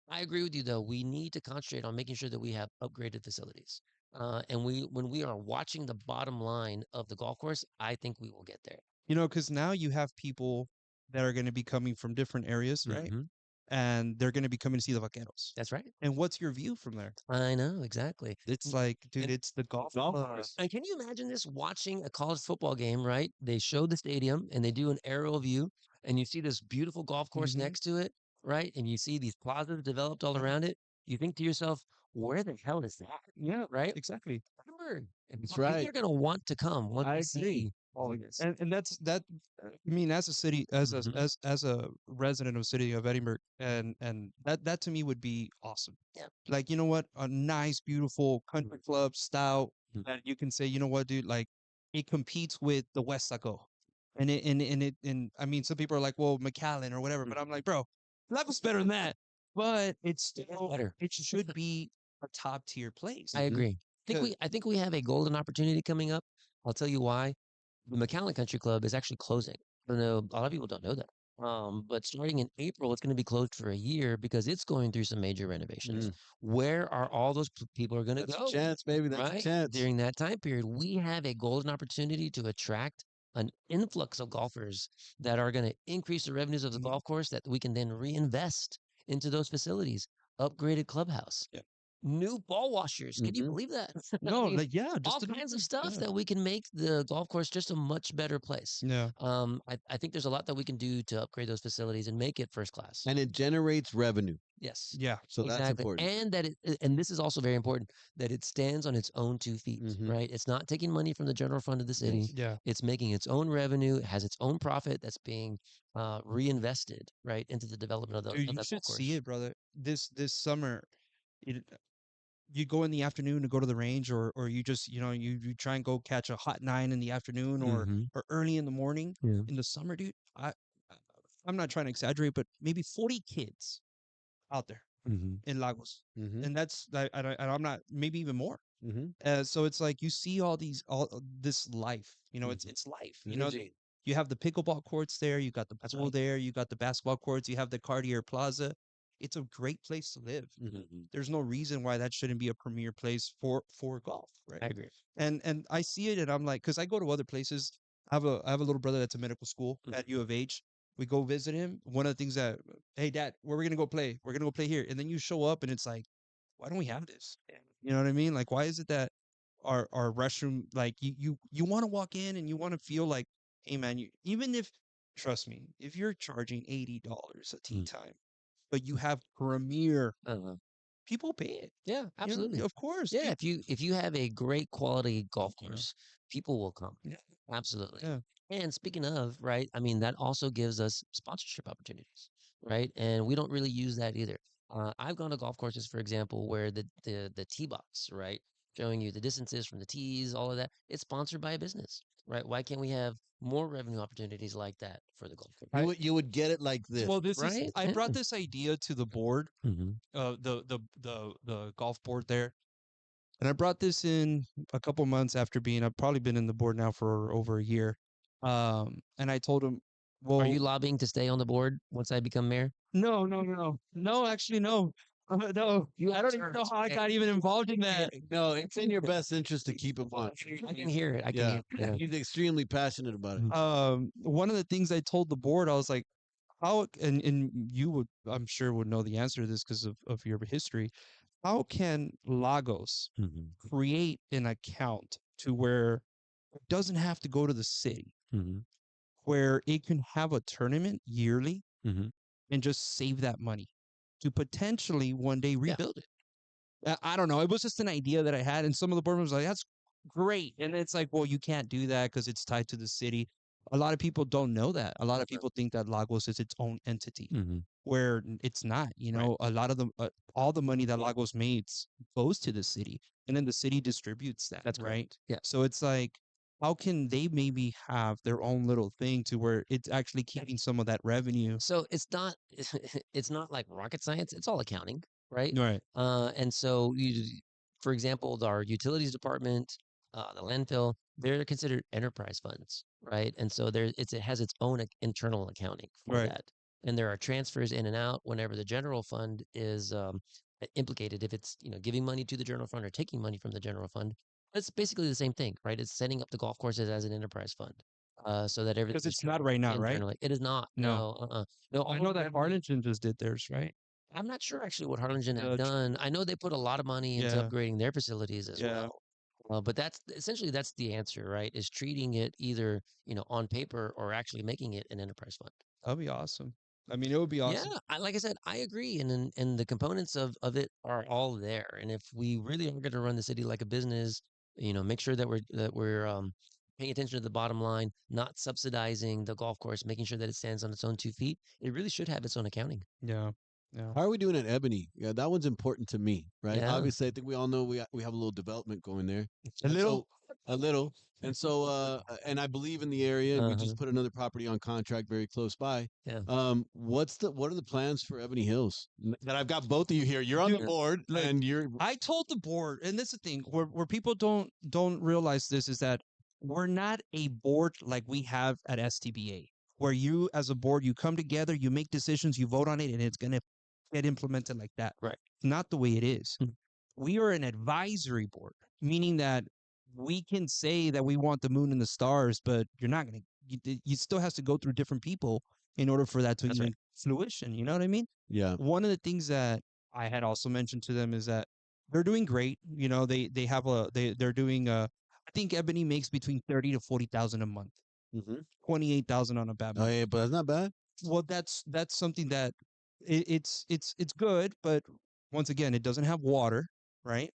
I agree with you, though. We need to concentrate on making sure that we have upgraded facilities. And when we are watching the bottom line of the golf course, I think we will get there. Because now you have people that are going to be coming from different areas, right? Mhm. And they're going to be coming to see the volcanoes. That's right. And what's your view from there? I know, exactly. It's like, dude, And- it's the golf course. And can you imagine this watching a college football game, right? They show the stadium and they do an aerial view, and you see this beautiful golf course Mhm. next to it, right? And you see these plazas developed all Yeah. around it. You think to yourself, where the hell is that? Yeah, Right? exactly. Edinburgh. And That's people right. are going to want to come once I they agree. see all of this. And that's that. I mean, as a city, as Mhm. as a resident of the city of Edinburgh, and that to me would be awesome. Yeah. Like, you know what, a nice, beautiful country club style Mhm. that you can say, you know what, dude, like it competes with the Westaco, and I mean, some people are like, well, McAllen or whatever, but I'm like, bro, that was better than that. But it's still Better. It should be a top tier place. I agree. Good. I think we have a golden opportunity coming up. I'll tell you why. The McAllen Country Club is actually closing. I know a lot of people don't know that. But starting in April, it's going to be closed for a year because it's going through some major renovations. Where are all those people are going to That's go? a chance, baby. That's Right? a chance. During that time period, we have a golden opportunity to attract an influx of golfers that are going to increase the revenues of the Mhm. golf course that we can then reinvest into those facilities. Upgraded clubhouse. Yeah. New ball washers. Can you Mhm. believe that? No, I mean, like, yeah, just all to do kinds of this, stuff yeah. that we can make the golf course just a much better place. Yeah. I think there's a lot that we can do to upgrade those facilities and make it first class. And it generates revenue. Yes. Yeah. So that's Exactly. important. And and this is also very important that it stands on its own 2 feet, Mhm. right? It's not taking money from the general fund of the city. Yeah. It's making its own revenue, it has its own profit that's being reinvested right into the development of, Dude, of you that golf should course. see it, brother. This summer, it, you go in the afternoon to go to the range, or you just you try and go catch a hot 9 in the afternoon, Mm-hmm. or early in the morning Yeah. in the summer, dude. I'm not trying to exaggerate, but maybe 40 kids out there Mm-hmm. in Lagos, Mm-hmm. and I'm not, maybe even more. Mm-hmm. So it's like you see all this life, it's life. Energy. You have the pickleball courts there, you got the That's pool right. there, you got the basketball courts, you have the Cartier Plaza. It's a great place to live. Mm-hmm. There's no reason why that shouldn't be a premier place for golf, right? I agree. And I see it, and I'm like, because I go to other places. I have a little brother that's in medical school at U of H. We go visit him. One of the things that, hey, Dad, where are we gonna go play? We're gonna go play here. And then you show up, and it's like, why don't we have this? You know what I mean? Like, why is it that our restroom, like, you want to walk in and you want to feel like, hey man, even if, trust me, if you're charging $80 a tee time, but you have premier, Uh-huh. people pay it. Yeah, absolutely. Of course. Yeah, if you have a great quality golf Yeah. course, people will come. Yeah. Absolutely. Yeah. And speaking of, right, I mean, that also gives us sponsorship opportunities, right? And we don't really use that either. I've gone to golf courses, for example, where the tee box, right, showing you the distances from the tees, all of that, it's sponsored by a business, right? Why can't we have more revenue opportunities like that for the golf course, You would get it like this. Well, this is right? I Yeah. brought this idea to the board, Mm-hmm. the golf board there. And I brought this in a couple months after I've probably been in the board now for over a year. And I told him, Are you well, lobbying to stay on the board once I become mayor? no, actually, no. No, I don't even know how I got even involved in that. No, it's in your best interest to keep him on. I can hear it. I can Yeah. hear it. Yeah. He's extremely passionate about it. One of the things I told the board, I was like, and you would, I'm sure, would know the answer to this because of your history. How can Lagos Mhm, create an account to where it doesn't have to go to the city, mhm, where it can have a tournament yearly mhm. and just save that money to potentially one day Yeah. rebuild it? I don't know. It was just an idea that I had, and some of the board members were like, "That's great," and it's like, well, you can't do that because it's tied to the city. A lot of people don't know that. A lot of people think that Lagos is its own entity, Mhm. where it's not. Right. A lot of all the money that Lagos makes goes to the city, and then the city distributes that, That's right? correct. Yeah. So it's like, how can they maybe have their own little thing to where it's actually keeping some of that revenue? So it's not it's not like rocket science. It's all accounting, right? Right. And so for example, our utilities department, the landfill, they're considered enterprise funds, right? And so it has its own internal accounting for Right. that. And there are transfers in and out whenever the general fund is implicated. If it's giving money to the general fund or taking money from the general fund, it's basically the same thing, right? It's setting up the golf courses as an enterprise fund, so that everything Because is it's not right now, right? internally. It is not. No. No. No. I All know of that them. Harlingen just did theirs, right? I'm not sure actually what Harlingen have The tr- done. I know they put a lot of money into Yeah. upgrading their facilities as Yeah. well. But that's essentially that's the answer, right? Is treating it either on paper or actually making it an enterprise fund. That'd be awesome. I mean, it would be Yeah, awesome. like I said, I agree, and the components of it are all there. And if we really are going to run the city like a business, make sure that we're paying attention to the bottom line, not subsidizing the golf course, making sure that it stands on its own 2 feet. It really should have its own accounting. Yeah. Yeah. How are we doing at Ebony? Yeah, that one's important to me, right? Yeah. Obviously, I think we all know we have a little development going there. A And little. a little. And so and I believe in the area. We Uh-huh. just put another property on contract very close by. Yeah. What are the plans for Ebony Hills? That I've got both of you here. You're on the Dude, board like, and you're I told the board, and this is the thing where people don't realize this, is that we're not a board like we have at STBA, where you as a board, you come together, you make decisions, you vote on it, and it's gonna get implemented like that. Right. Not the way it is. Mhm. We are an advisory board, meaning that we can say that we want the moon and the stars, but you're not gonna. You still has to go through different people in order for that to That's even right. fruition. You know what I mean? yeah. One of the things that I had also mentioned to them is that they're doing great. They have they're doing I think Ebony makes between 30 to 40,000 a month, Mm-hmm. 28,000 on a bad Oh month. yeah, but that's not bad. Well, that's something that it's good, but once again, it doesn't have water, right?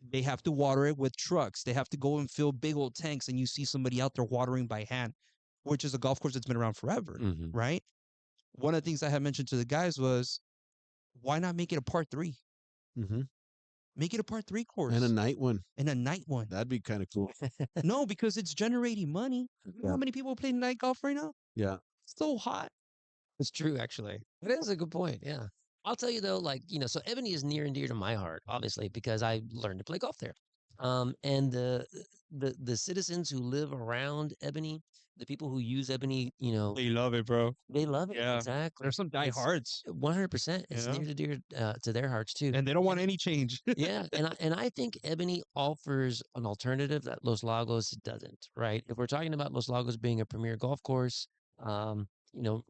They have to water it with trucks. They have to go and fill big old tanks, and you see somebody out there watering by hand, which is a golf course that's been around forever, Mhm. right? One of the things I had mentioned to the guys was, why not make it a part 3? Mm-hmm. Make it a par 3 course And a night one. and a night one. That'd be kind of cool. No, because it's generating money. You know Yeah. how many people play night golf right now? Yeah. So hot. It's true, actually. That is a good point. Yeah. I'll tell you though, like, so Ebony is near and dear to my heart, obviously, because I learned to play golf there. And the citizens who live around Ebony, the people who use Ebony, They love it, bro. they love it. Yeah. Exactly. There's some It's diehards. 100%. It's Yeah. near to dear to their hearts too. And they don't want any change. Yeah, and I think Ebony offers an alternative that Los Lagos doesn't, right? If we're talking about Los Lagos being a premier golf course,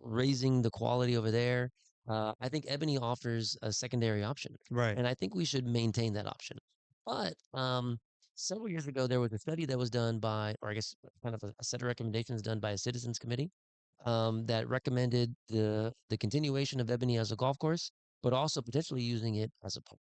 raising the quality over there, I think Ebony offers a secondary option, Right. and I think we should maintain that option. But several years ago, there was a study that was done by, or I guess kind of a set of recommendations done by a citizens committee that recommended the continuation of Ebony as a golf course, but also potentially using it as a park.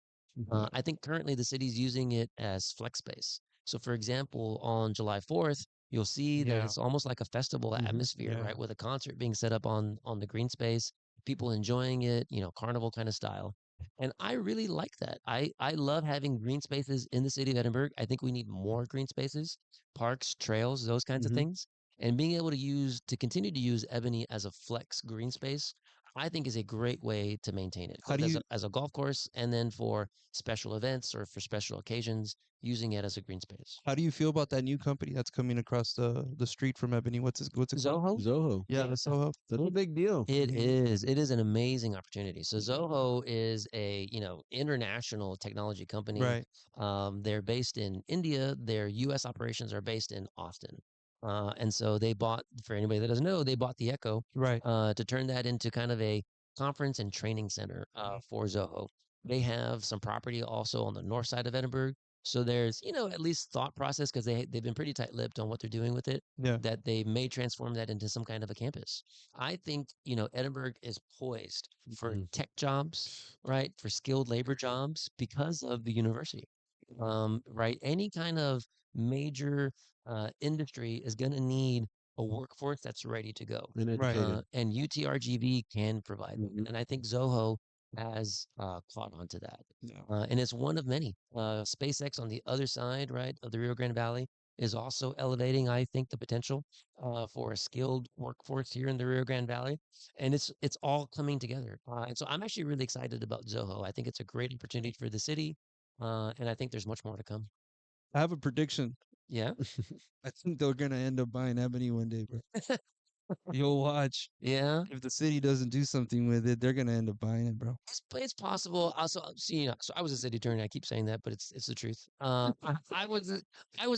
I think currently the city's using it as flex space. So, for example, on July 4th, you'll see that Yeah. it's almost like a festival atmosphere, Yeah. right? With a concert being set up on the green space, people enjoying it, carnival kind of style. And I really like that. I love having green spaces in the city of Edinburg. I think we need more green spaces, parks, trails, those kinds of things. And being able to continue to use Ebony as a flex green space, I think is a great way to maintain it, How both do you as a golf course and then for special events or for special occasions, using it as a green space. how do you feel about that new company that's coming across the street from Ebony? What's it called? Zoho? Zoho. Yeah, the Soho. That's a big deal. It is. It is an amazing opportunity. So Zoho is a, international technology company. Right. They're based in India. Their U.S. operations are based in Austin. And so they bought, for anybody that doesn't know, they bought the Echo Right. to turn that into kind of a conference and training center for Zoho. They have some property also on the north side of Edinburg. So there's, at least thought process because they've been pretty tight-lipped on what they're doing with it, Yeah. that they may transform that into some kind of a campus. I think, Edinburg is poised for tech jobs, right? For skilled labor jobs because of the university. Right? Any kind of major industry is going to need a workforce that's ready to go. And Right. educated. And UTRGV can provide that. And I think Zoho has caught on to that. Yeah. And it's one of many. SpaceX on the other side, right, of the Rio Grande Valley is also elevating, I think, the potential for a skilled workforce here in the Rio Grande Valley. And it's all coming together. And so I'm actually really excited about Zoho. I think it's a great opportunity for the city. And I think there's much more to come. I have a prediction. Yeah. I think they're gonna end up buying Ebony one day, bro. You'll watch. Yeah. If the city doesn't do something with it, they're gonna end up buying it, bro. It's possible. Also, see, so I was a city attorney. I keep saying that, but it's the truth. I was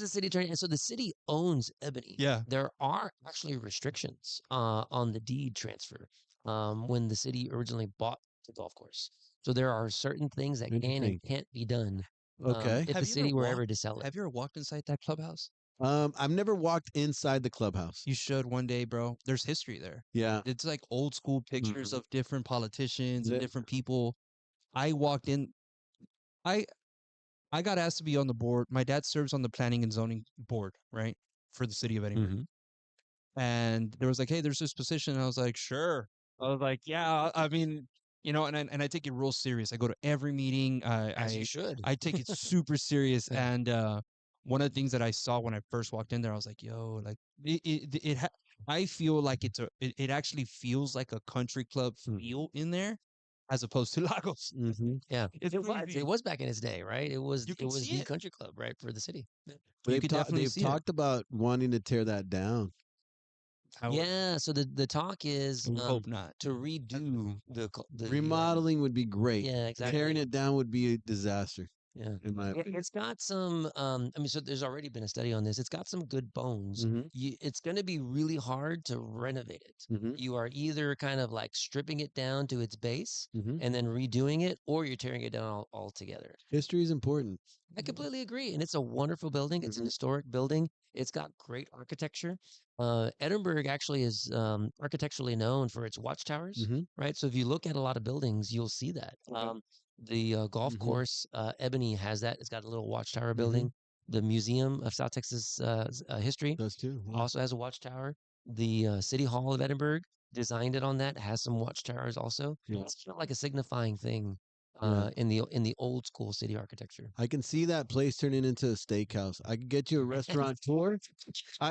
a city attorney, and so the city owns Ebony. Yeah. There are actually restrictions on the deed transfer when the city originally bought the golf course. So there are certain things that can and Interesting. can't be done Okay. if the city were ever to sell it. Have you ever walked inside that clubhouse? I've never walked inside the clubhouse. You should one day, bro. There's history there. Yeah. It's like old school pictures of different politicians and Yeah. different people. I walked in. I got asked to be on the board. My dad serves on the planning and zoning board, right, for the city of Edinburgh. And there was like, hey, there's this position. And I was like, sure. I was like, yeah. I mean, and I take it real serious. I go to every meeting. As you should. I take it super serious. And one of the things that I saw when I first walked in there, I was like, yo, like I feel like it actually feels like a country club feel in there as opposed to Lagos. Yeah, It's it was. crazy. It was back in its day, right? It was. You It can was see the it. country club, right, for the city. You They've, could definitely they've see it. talked about wanting to tear that down. Yeah. So the talk is We hope not. to redo the Remodeling would be great. Yeah, exactly. Tearing it down would be a disaster. Yeah. In my opinion. It's got some, I mean, so there's already been a study on this. It's got some good bones. It's going to be really hard to renovate it. You are either kind of like stripping it down to its base and then redoing it, or you're tearing it down altogether. History is important. I completely agree. And it's a wonderful building. It's an historic building. It's got great architecture. Edinburgh actually is architecturally known for its watchtowers, right? So if you look at a lot of buildings, you'll see that. The golf course, Ebony, has that. It's got a little watchtower building. The Museum of South Texas History Does too. Yeah. also has a watchtower. The City Hall of Edinburgh designed it on that. Has some watchtowers also. Yeah. It's kind of like a signifying thing Yeah. in the old school city architecture. I can see that place turning into a steakhouse. I could get you a restaurant tour.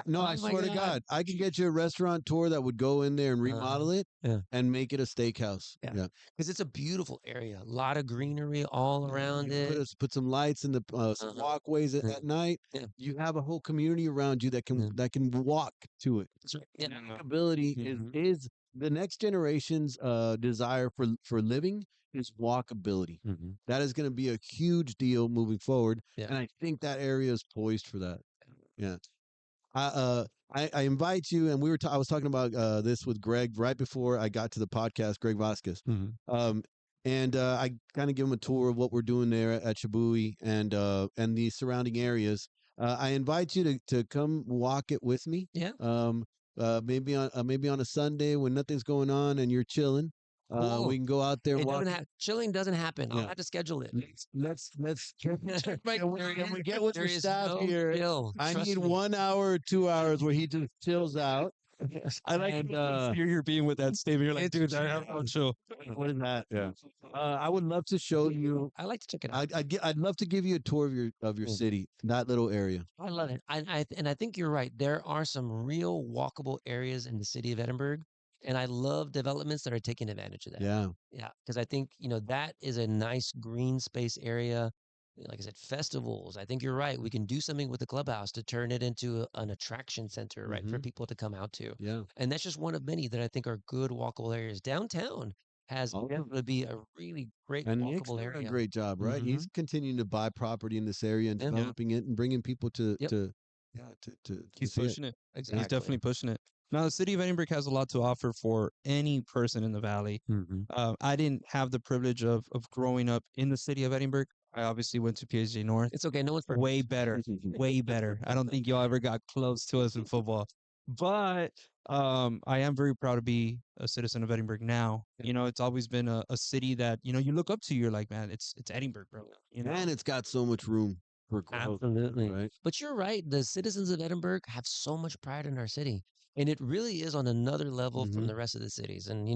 No, I Oh my swear to God. God, I can get you a restaurant tour that would go in there and remodel it Yeah. and make it a steakhouse. Yeah. Yeah. Because it's a beautiful area. A lot of greenery all Yeah, around you it. put some lights in the some Uh-huh. walkways Yeah. at night. Yeah. You have a whole community around you Yeah. that can walk to it. That's right. Yeah. Walkability Mhm. is the next generation's desire for living is walkability. Mhm. That is going to be a huge deal moving forward, Yeah. and I think that area is poised for that. Yeah. I I invite you, and I was talking about this with Greg right before I got to the podcast, Greg Vasquez. Mhm. Um, and I kind of give him a tour of what we're doing there at Shabui and the surrounding areas. I invite you to come walk it with me. Yeah. Maybe on a Sunday when nothing's going on and you're chilling. Cool. We can go out there and It walk. doesn't have chilling doesn't happen. I'll Yeah. have to schedule it. Let's Like, can we get with there your is staff no here? chill. I Trust need me. 1 hour or 2 hours where he just chills out. I like And you're being with that statement. You're like, it's dude, I have no chill. what is that? Yeah. I would love to show you. I like to check it out. I'd love to give you a tour of your Mm. city, that little area. I love it. And I think you're right. There are some real walkable areas in the city of Edinburgh, and I love developments that are taking advantage of that. Yeah. Yeah, because I think, that is a nice green space area. Like I said, festivals. I think you're right. We can do something with the clubhouse to turn it into an attraction center, right, for Mhm. people to come out to. Yeah. And that's just one of many that I think are good walkable areas. Downtown has Oh, proven to be a really great And Nick's walkable doing a area. great job, right? He's continuing to buy property in this area and Yeah. developing it and bringing people Yep. to yeah to He's see it. pushing it. He's Exactly. definitely pushing it. Now, the city of Edinburgh has a lot to offer for any person in the valley. Mhm. I didn't have the privilege of growing up in the city of Edinburgh. I obviously went to PhD North. It's okay. No one's perfect. Way better, way better. I don't think y'all ever got close to us in football, but I am very proud to be a citizen of Edinburgh now. It's always been a city that you look up to. You're like, man, it's Edinburgh, bro. And it's got so much room for growth, Absolutely. right? But you're right. The citizens of Edinburgh have so much pride in our city. And it really is on another level from Mhm. the rest of the cities. And,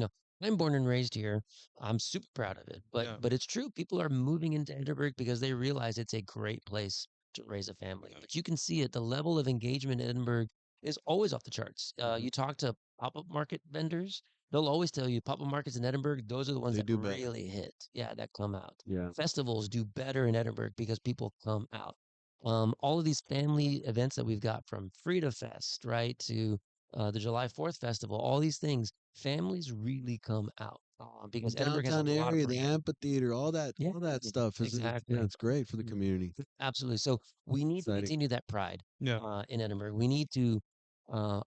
I'm born and raised here. I'm super proud of it. But Yeah. but it's true. People are moving into Edinburgh because they realize it's a great place to raise a family. Yeah. But you can see it. The level of engagement in Edinburgh is always off the charts. You talk to pop-up market vendors, they'll always tell you pop-up markets in Edinburgh, those are the ones They that do better. really hit. Yeah, that come out. Yeah. Festivals do better in Edinburgh because people come out. All of these family events that we've got from Frida Fest, right, to the July 4th festival, all these things, families really come out because Edinburgh has a Downtown lot of area, the brand. amphitheater, all Yeah, that stuff is exactly. it's great for the Mm. community. Absolutely. So we need to Exciting. continue that pride Yeah. in Edinburgh. We need to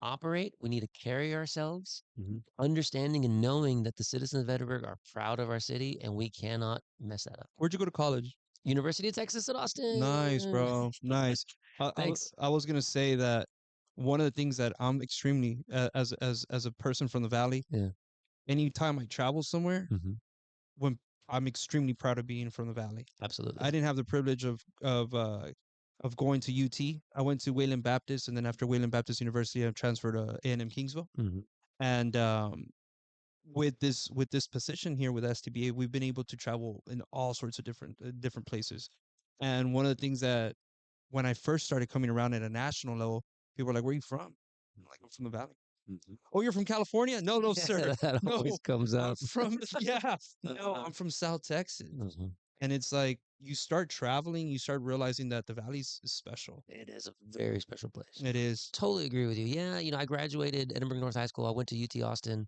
operate. We need to carry ourselves, Mhm. understanding and knowing that the citizens of Edinburgh are proud of our city, and we cannot mess that up. Where'd you go to college? University of Texas at Austin. Nice, bro. Nice. Thanks. I was gonna say that one of the things that I'm extremely as a person from the valley. Yeah. Anytime I travel somewhere, Mm-hmm. when I'm extremely proud of being from the valley. Absolutely. I didn't have the privilege of going to UT. I went to Wayland Baptist, and then after Wayland Baptist University, I transferred to A&M Kingsville. Mm-hmm. And with this position here with STBA, we've been able to travel in all sorts of different places. And one of the things that when I first started coming around at a national level, people were like, "Where are you from?" I'm like, "I'm from the valley." Oh, you're from California? No, no, sir. That No, always comes I'm up. from no, I'm from South Texas. Mhm. And it's like you start traveling, you start realizing that the valley's is special. It is a very special place. It is. Totally agree with you. Yeah, I graduated Edinburgh North High School. I went to UT Austin.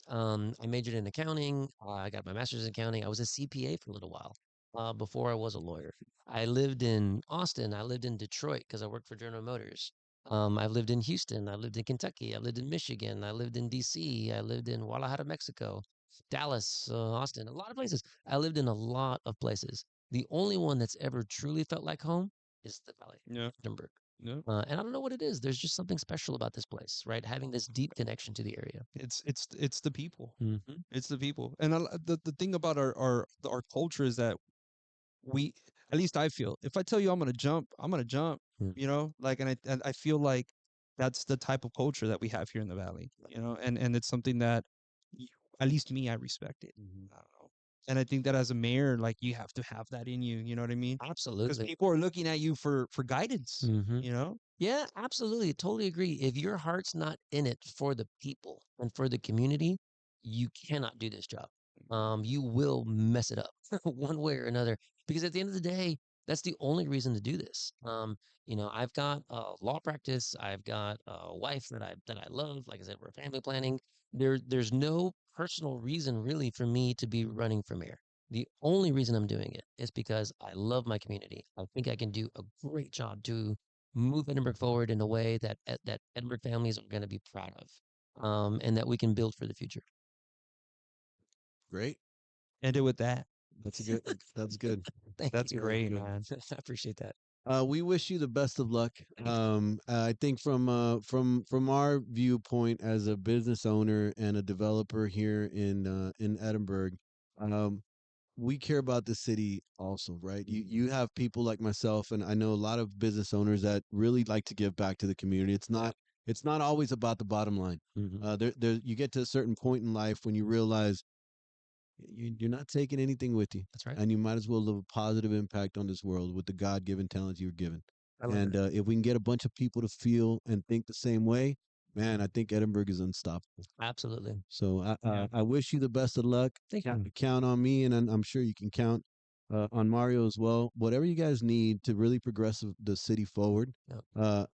I majored in accounting. I got my master's in accounting. I was a CPA for a little while before I was a lawyer. I lived in Austin. I lived in Detroit because I worked for General Motors. I've lived in Houston. I lived in Kentucky. I lived in Michigan. I lived in DC. I lived in Guadalajara, Mexico, Dallas, Austin, a lot of places. I lived in a lot of places. The only one that's ever truly felt like home is the Valley, Yeah. Edinburgh. Yeah. And I don't know what it is. There's just something special about this place, right? Having this deep connection to the area. It's the people. Mm-hmm. It's the people. And the thing about our culture is that we, at least I feel, if I tell you I'm gonna jump, I'm gonna jump. Mm. Like, and I feel like that's the type of culture that we have here in the valley. And it's something that, at least me, I respect it. I don't know. And I think that as a mayor, like you have to have that in you. You know what I mean? Because Absolutely. people are looking at you for guidance. Mhm. You know? Yeah, absolutely. Totally agree. If your heart's not in it for the people and for the community, you cannot do this job. You will mess it up one way or another. Because at the end of the day, that's the only reason to do this. I've got a law practice. I've got a wife that I love. Like I said, we're family planning. There's no personal reason really for me to be running for mayor. The only reason I'm doing it is because I love my community. I think I can do a great job to move Edinburgh forward in a way that Edinburgh families are going to be proud of, and that we can build for the future. Great. End it with that. That's good. That's good. Thank That's you. great, good. man. I appreciate that. We wish you the best of luck. I think from our viewpoint as a business owner and a developer here in Edinburgh, um, we care about the city also, right? You have people like myself, and I know a lot of business owners that really like to give back to the community. It's not always about the bottom line. There you get to a certain point in life when you realize you're not taking anything with you, That's right. and you might as well live a positive impact on this world with the God-given talents you're given. I love And it. if we can get a bunch of people to feel and think the same way, man, I think Edinburgh is unstoppable. Absolutely. So Yeah. I wish you the best of luck. Thank you. Count on me, and I'm sure you can count on Mario as well. Whatever you guys need to really progress the city forward, Yep.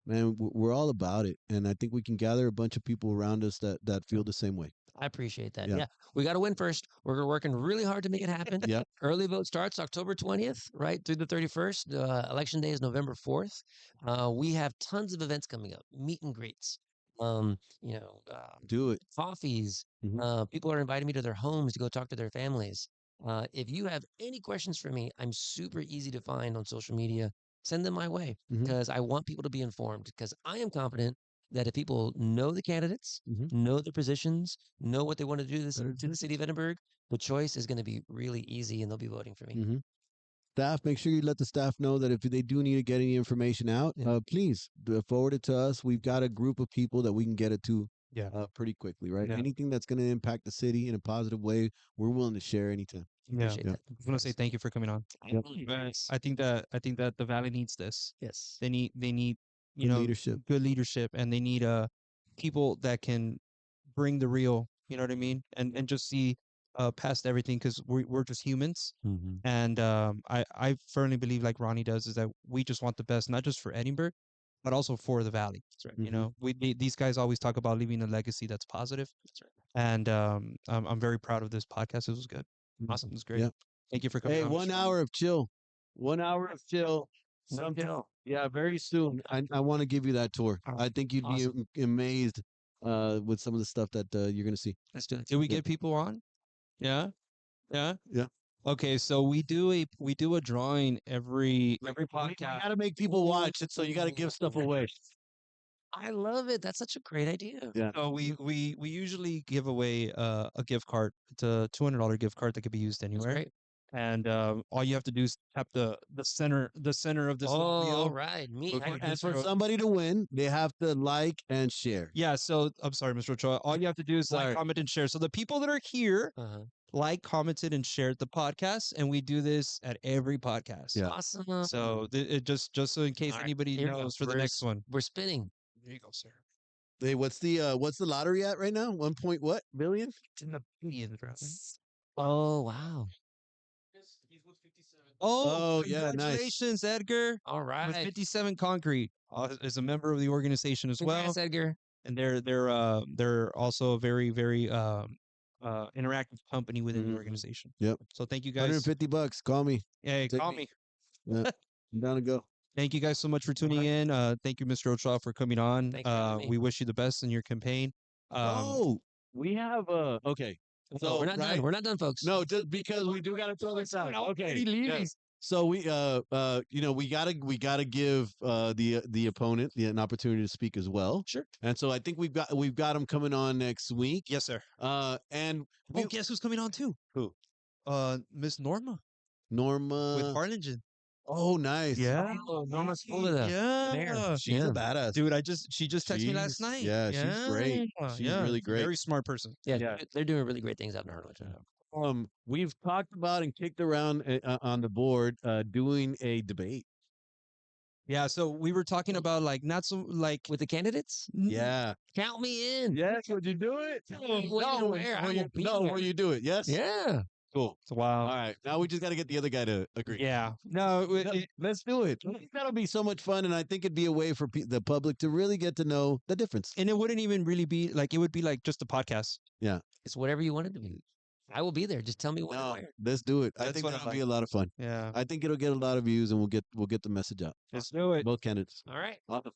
man, we're all about it. And I think we can gather a bunch of people around us that feel the same way. I appreciate that. Yeah. Yeah. We got to win first. We're working really hard to make it happen. Yeah. Early vote starts October 20th, right through the 31st. Election day is November 4th. We have tons of events coming up, meet and greets, um, you know, uh, Do it. coffees. Mhm. People are inviting me to their homes to go talk to their families. If you have any questions for me, I'm super easy to find on social media. Send them my way Mhm. because I want people to be informed because I am confident that if people know the candidates, Mhm. know their positions, know what they want to do to the city of Edinburgh, the choice is going to be really easy and they'll be voting for me. Mhm. Staff, make sure you let the staff know that if they do need to get any information out, Yeah. please forward it to us. We've got a group of people that we can get it to Yeah. pretty quickly, right? Yeah. Anything that's going to impact the city in a positive way, we're willing to share anytime. Yeah. Appreciate Yeah. that. I want to say thank you for coming on. Yep. Yes. I think that the valley needs this. Yes. They need Good leadership. good leadership, and they need people that can bring the real. You know what I mean? And just see past everything because we're just humans. Mm-hmm. And I firmly believe, like Ronnie does, is that we just want the best, not just for Edinburgh, but also for the valley. That's right. You know, these guys always talk about leaving a legacy that's positive, That's right. and I'm very proud of this podcast. This was good. Awesome. It was great. Yeah. Thank you for coming Hey, on. 1 hour of chill. 1 hour of chill. No deal. Yeah, very soon. I want to give you that tour. I think you'd Awesome. be amazed with some of the stuff that you're going to see. Let's do it. Did we Yeah. get people on? Yeah, yeah, Yeah. Okay, so we do a drawing every We podcast. got to make people watch it, so you got to give stuff away. I love it. That's such a great idea. Yeah. So we usually give away a gift card. It's a $200 gift card that could be used That's anywhere. great. And all you have to do is tap the center of this little Oh, wheel. all right. Me. Okay, I- And for Mr. O- somebody to win, they have to like and share. Yeah, so I'm sorry, Mr. Ochoa. All you have to do is Sorry. like, comment, and share. So the people that are here uh-huh. like, commented, and shared the podcast, and we do this at every podcast. Yeah. Awesome. So it just so in case All right, anybody here we go. knows for the We're next one. We're spinning. There you go, sir. Hey, what's the lottery at right now? 1 point what billion? It's in the billions, bro. Oh, wow. Oh, yeah, nice. congratulations, Edgar. All With right. 57 Concrete is a member of the organization as well, Congrats, Edgar. and they're also a very interactive company within the Mhm. organization. Yep. So thank you guys. $150. Call me. Hey, Take call me. me. Yeah. I'm down to go. Thank you guys so much for tuning in. Thank you, Mr. Ochoa, for coming on. Thanks for having me. We wish you the best in your campaign. Oh, we have okay. So we're not right- done. We're not done, folks. No, just because we do got to throw this out. Okay. leaving. Yes. So we we gotta give the opponent an opportunity to speak as well. Sure. And so I think we've got him coming on next week. Yes, sir. And Oh, guess who's coming on too? Who? Miss Norma with Norma. Harlingen. Oh, nice. Oh, Norma's full of them. Yeah. She's a badass. Dude, she just texted me last She's- night. yeah, she's great. She's really great. Very smart person. Yeah, Yeah. they're doing really great things out in Arlington. We've talked about and kicked around on the board doing a debate. Yeah, so we were talking about like not so like with the candidates. Yeah. Count me in. Yes, would you do it? When, where, I will be there. will you do it? Yes. Yeah. Cool. wow. All right. Now we just got to get the other guy to agree. Yeah. No, Let's do it. That'll be so much fun, and I think it'd be a way for the public to really get to know the difference. and it wouldn't even really be like it would be like just a podcast. Yeah. It's whatever you want it to be. I will be there. Just tell me when and No, where. let's do it. I That's think what I that'll be like. a lot of fun. Yeah. I think it'll get a lot of views, and we'll get the message out. Let's do it. Both candidates. All right. Awesome.